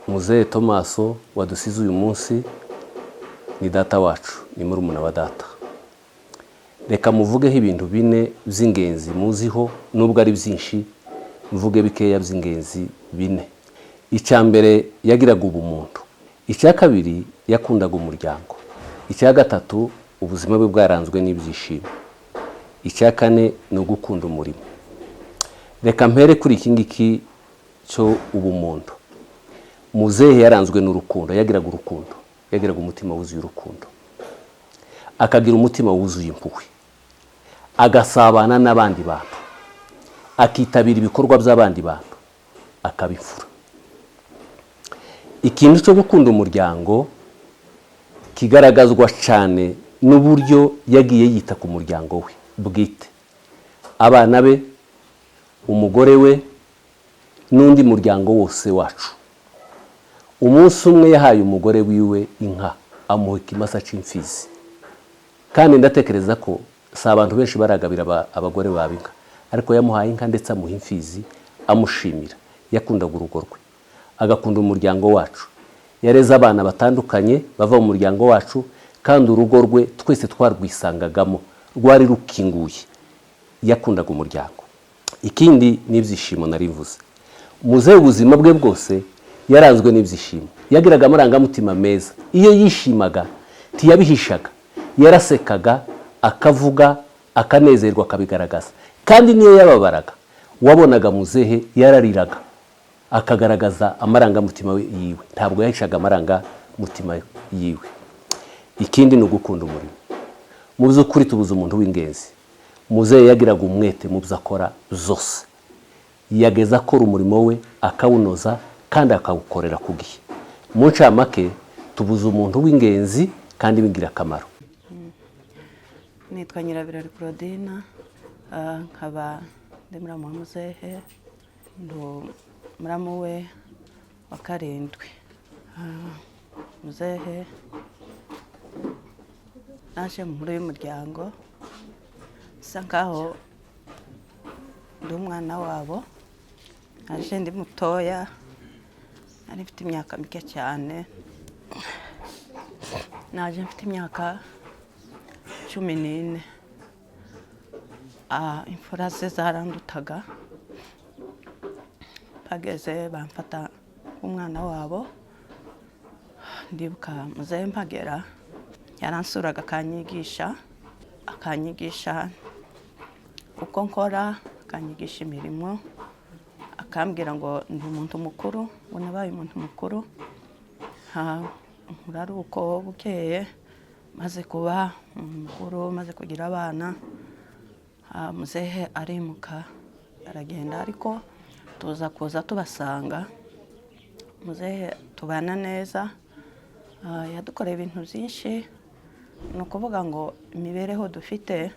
X: muzehe Thomas wadusize uyu munsi ni data wacu, ni murumuna wa data. Reka muvugeho ibintu bine by'ingenzi muziho, nubwo ari byinshi mvuge bikeya by'ingenzi bine. Icyambere yagiraga ubumuntu, icya kabiri yakundaga umuryango, icya gatatu ubuzima bwe bwaranzwe n'ibyishimo, icya kane ni ugukunda umurimo. Reka mpere kuri iki ngiki cyo ubumuntu. Muzehe yaranzwe n'urukundo, yagiraga urukundo, yagiraga umutima wuzuye urukundo. akagira umutima wuzuye impuhwe, agasabana n'abandi bantu, akitabira ibikorwa by'abandi bantu, akabifura. Ikintu cyo gukunda umuryango kigaragazwa cyane n'uburyo yagiye yita ku muryango we bwite, abana be, umugore we n'undi muryango wose wacu. Umunsi umwe yahaye umugore wiwe inka, amuha ikimasa c'imfizi, kandi ndatekereza ko si abantu benshi baragabira abagore babo inka, ariko yamuhaye inka ndetse amuha imfizi amushimira. Yakundaga urugo rwe, agakunda umuryango wacu, yareze abana batandukanye bava mu muryango wacu, kandi urugo rwe twese twarwisangagamo, rwari rukinguye. Yakundaga umuryango. Ikindi n'ibyishimo narivuze, muzehe ubuzima bwe bwose yaranzwe n'ibyishimo, yagiraga amarangamutima meza. Iyo yishimaga ntiyabihishaga, yarasekaga, akavuga, akanezerwa, akabigaragaza. Kandi niyo yababaraga wabonaga muzehe yarariraga, akagaragaza amarangamutima yiwe, ntabwo yahishaga amarangamutima yiwe. Ikindi ni ugukunda umurimo. Mu by'ukuri tubuze umuntu w'ingenzi. Muzehe yagiraga umwete mu byo akora zose, yageza akora umurimo we akawunoza kandi akawukorera ku gihe. Mu ncamake tubuze umuntu w'ingenzi kandi w'ingirakamaro.
E: Nitwa Nyirabirori Claudine, nkaba ndi muramu wa muzehe, muramu we wa 7. Muzehe naje mu nkuru y'umuryango, bisa nkaho ndi umwana wabo. Naje ndi mutoya, nari mfite imyaka mike cyane, naje mfite imyaka 14. Imfura ze zarandutaga, bageze bamfata umwana wabo. Ndibuka muzehe mpagera yaransuraga, akanyigisha uko nkora, akanyigisha imirimo, akambwira ngo ndi umuntu mukuru, ngo nabaye umuntu mukuru. Nkura ari uko bukeye, maze kuba mukuru, maze kugira abana, muzehe arimuka aragenda, ariko tuza kuza tubasanga. Muzehe tubana neza, yadukoreye ibintu byinshi. Ni ukuvuga ngo imibereho dufite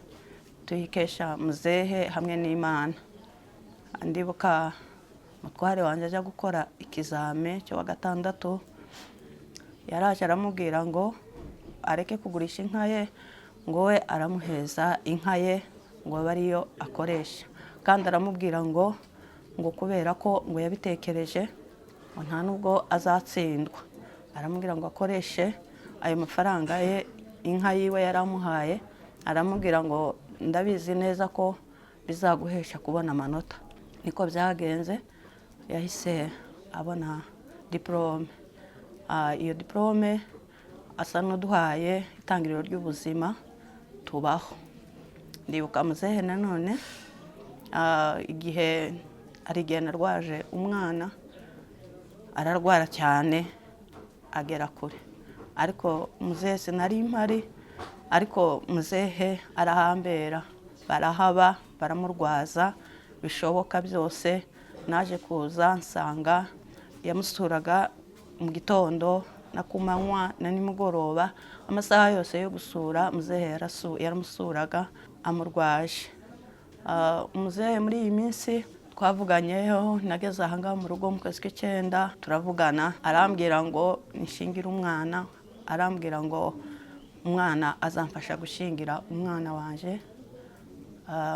E: tuyikesha muzehe hamwe n'Imana. Ndibuka mutware wanjye ajya gukora ikizame cyo wa 6, yaraje aramubwira ngo areke kugurisha inka ye, ngo we aramuheza inka ye ngo abe ariyo akoresha. Kandi aramubwira ngo kubera ko ngo yabitekereje, ngo nta nubwo azatsindwa. Aramubwira ngo akoreshe ayo mafaranga ye, inka yiwe yaramuhaye. Aramubwira ngo ndabizi neza ko bizaguhesha kubona amanota. Niko byagenze, yahise abona diplome. Iyo diplome asa n'uduhaye itangiriro ry'ubuzima tubaho. Ndibuka muzehe nanone, igihe narwaje umwana, ararwara cyane agera kure, ariko muzehe sinari mpari, ariko muzehe arahambera, barahaba, baramurwaza bishoboka byose. Naje kuza nsanga yamusuraga mu gitondo na kumanywa na nimugoroba, amasaha yose yo gusura muzehe yaramusuraga amurwaje. Muzehe muri iyi minsi twavuganyeho, nageze ahangaha mu rugo mu kwezi k'9, turavugana. Arambwira ngo nishingire umwana, arambwira ngo umwana azamfasha gushingira umwana wanje.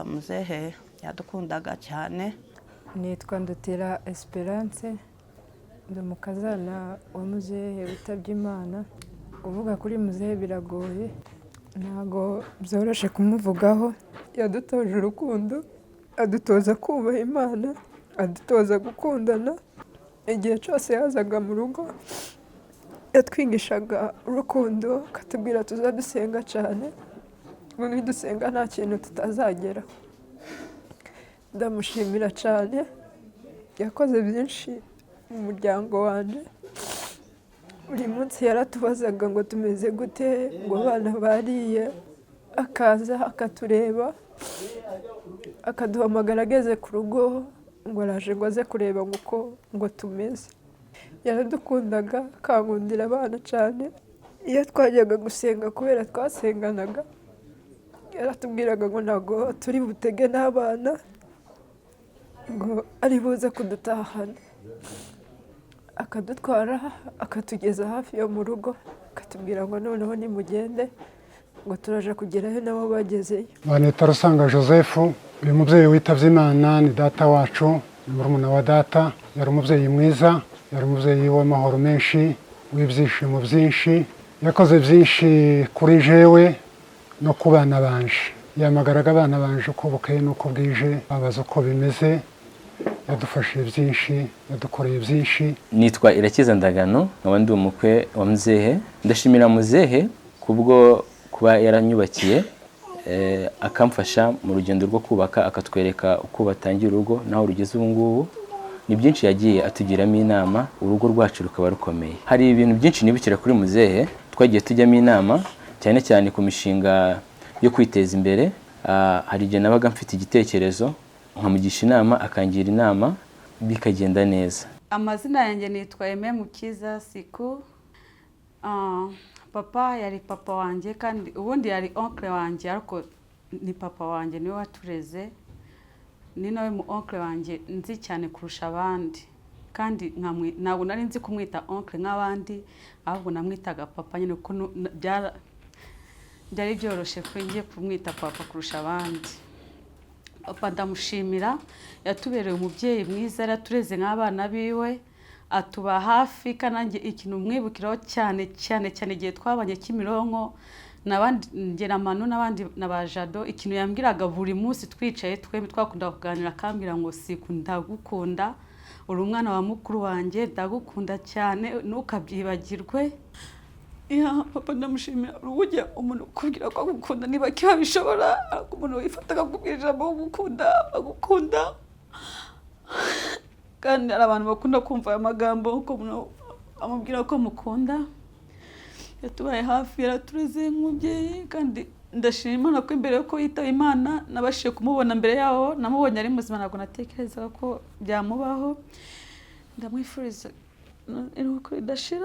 E: Muzehe yadukundaga cyane.
F: Nitwa Ndutira Esperance, ndi umukazana wa muzehe witabye Imana. Kuvuga kuri muzehe biragoye, ntago byoroshye kumuvugaho. Yadutoje urukundo, adutoza kubaha Imana, adutoza gukundana. Igihe cyose yazaga mu rugo yatwigishaga urukundo, akatubwira tuzadusenga cyane, ngo nidusenga nta kintu tutazagera. Ndamushimira cyane, yakoze byinshi mu muryango wanjye. buri munsi yaratubazaga ngo tumeze gute, ngo abana bariye, akaza akatureba akaduhamagara ageze ku rugo ngo araje ngo aze kureba ngo tumeze. Yaradukundaga akankundira abana cyane. Iyo twajyaga gusenga kubera twasenganaga yaratubwiraga ngo ntabwo turi butege n'abana ngo ari buze kudutahana, akadutwara akatugeza hafi yo mu rugo akatubwira ngo noneho nimugende ngo turaje kugerayo nabo bagezeyo.
G: Banita Rusanga Joseph, uyu mubyeyi witabye Imana ni data wacu, ni murumuna wa data. Yari umubyeyi mwiza, yari umubyeyi w'amahoro menshi, w'ibyishimo byinshi, yakoze byinshi kuri jewe no ku bana banje. Yamagaraga abana banje uko bukeye n'uko bwije, babaza uko bimeze, yadufashije byinshi, yadukoreye byinshi.
H: Nitwa Irakiza Ndagano, nkaba ndi umukwe wa muzehe. Ndashimira muzehe kubwo kuba yaranyubakiye akamfasha mu rugendo rwo kubaka, akatwereka uko batangira urugo naho rugeze ubu ngubu. Ni byinshi yagiye atugiramo inama, urugo rwacu rukaba rukomeye. Hari ibintu byinshi nibukira kuri muzehe, twagiye tujyamo inama cyane cyane ku mishinga yo kwiteza imbere. Hari igihe nabaga mfite igitekerezo nkamugisha inama, akangira inama, bikagenda neza.
I: Amazina yanjye nitwa Aime Mukiza Siku. Papa yari papa wanjye kandi ubundi yari oncle wanjye, ariko ni papa wanjye niwe watureze. Ni nawe mu oncle wanjye nzi cyane kurusha abandi, kandi ntabwo nari nzi kumwita oncle nk'abandi, ahubwo namwitaga papa nyine kuko byari byoroshye kuri njye kumwita papa kurusha abandi. Papa ndamushimira, yatubereye umubyeyi mwiza, yaratureze nk'abana biwe, atuba hafi. Kandi ikintu mwibukiraho cyane cyane cyane igihe twabanye Kimironko n'abandi Ngeramano n'abandi n'abajado, ikintu yambwiraga buri munsi twicaye twembi twakunda kuganira, akambwira ngo Siku ndagukunda, uri umwana wa mukuru wanjye, ndagukunda cyane ntukabyibagirwe. Papa ndamushimira, urujya umuntu kubwira ko agukunda niba kiba bishobora, ariko umuntu wifata akakubwira ijambo gukunda agukunda. Kandi hari abantu bakunda kumva aya magambo ko umuntu amubwira ko mukunda. Yatubaye hafi, yaratureze nk'umubyeyi, kandi ndashima Imana ko imbere yuko yitaba Imana nabashije kumubona mbere yaho. Namubonye ari muzima, ntabwo natekerezaga ko byamubaho. Ndamwifuriza iruhuko ridashira.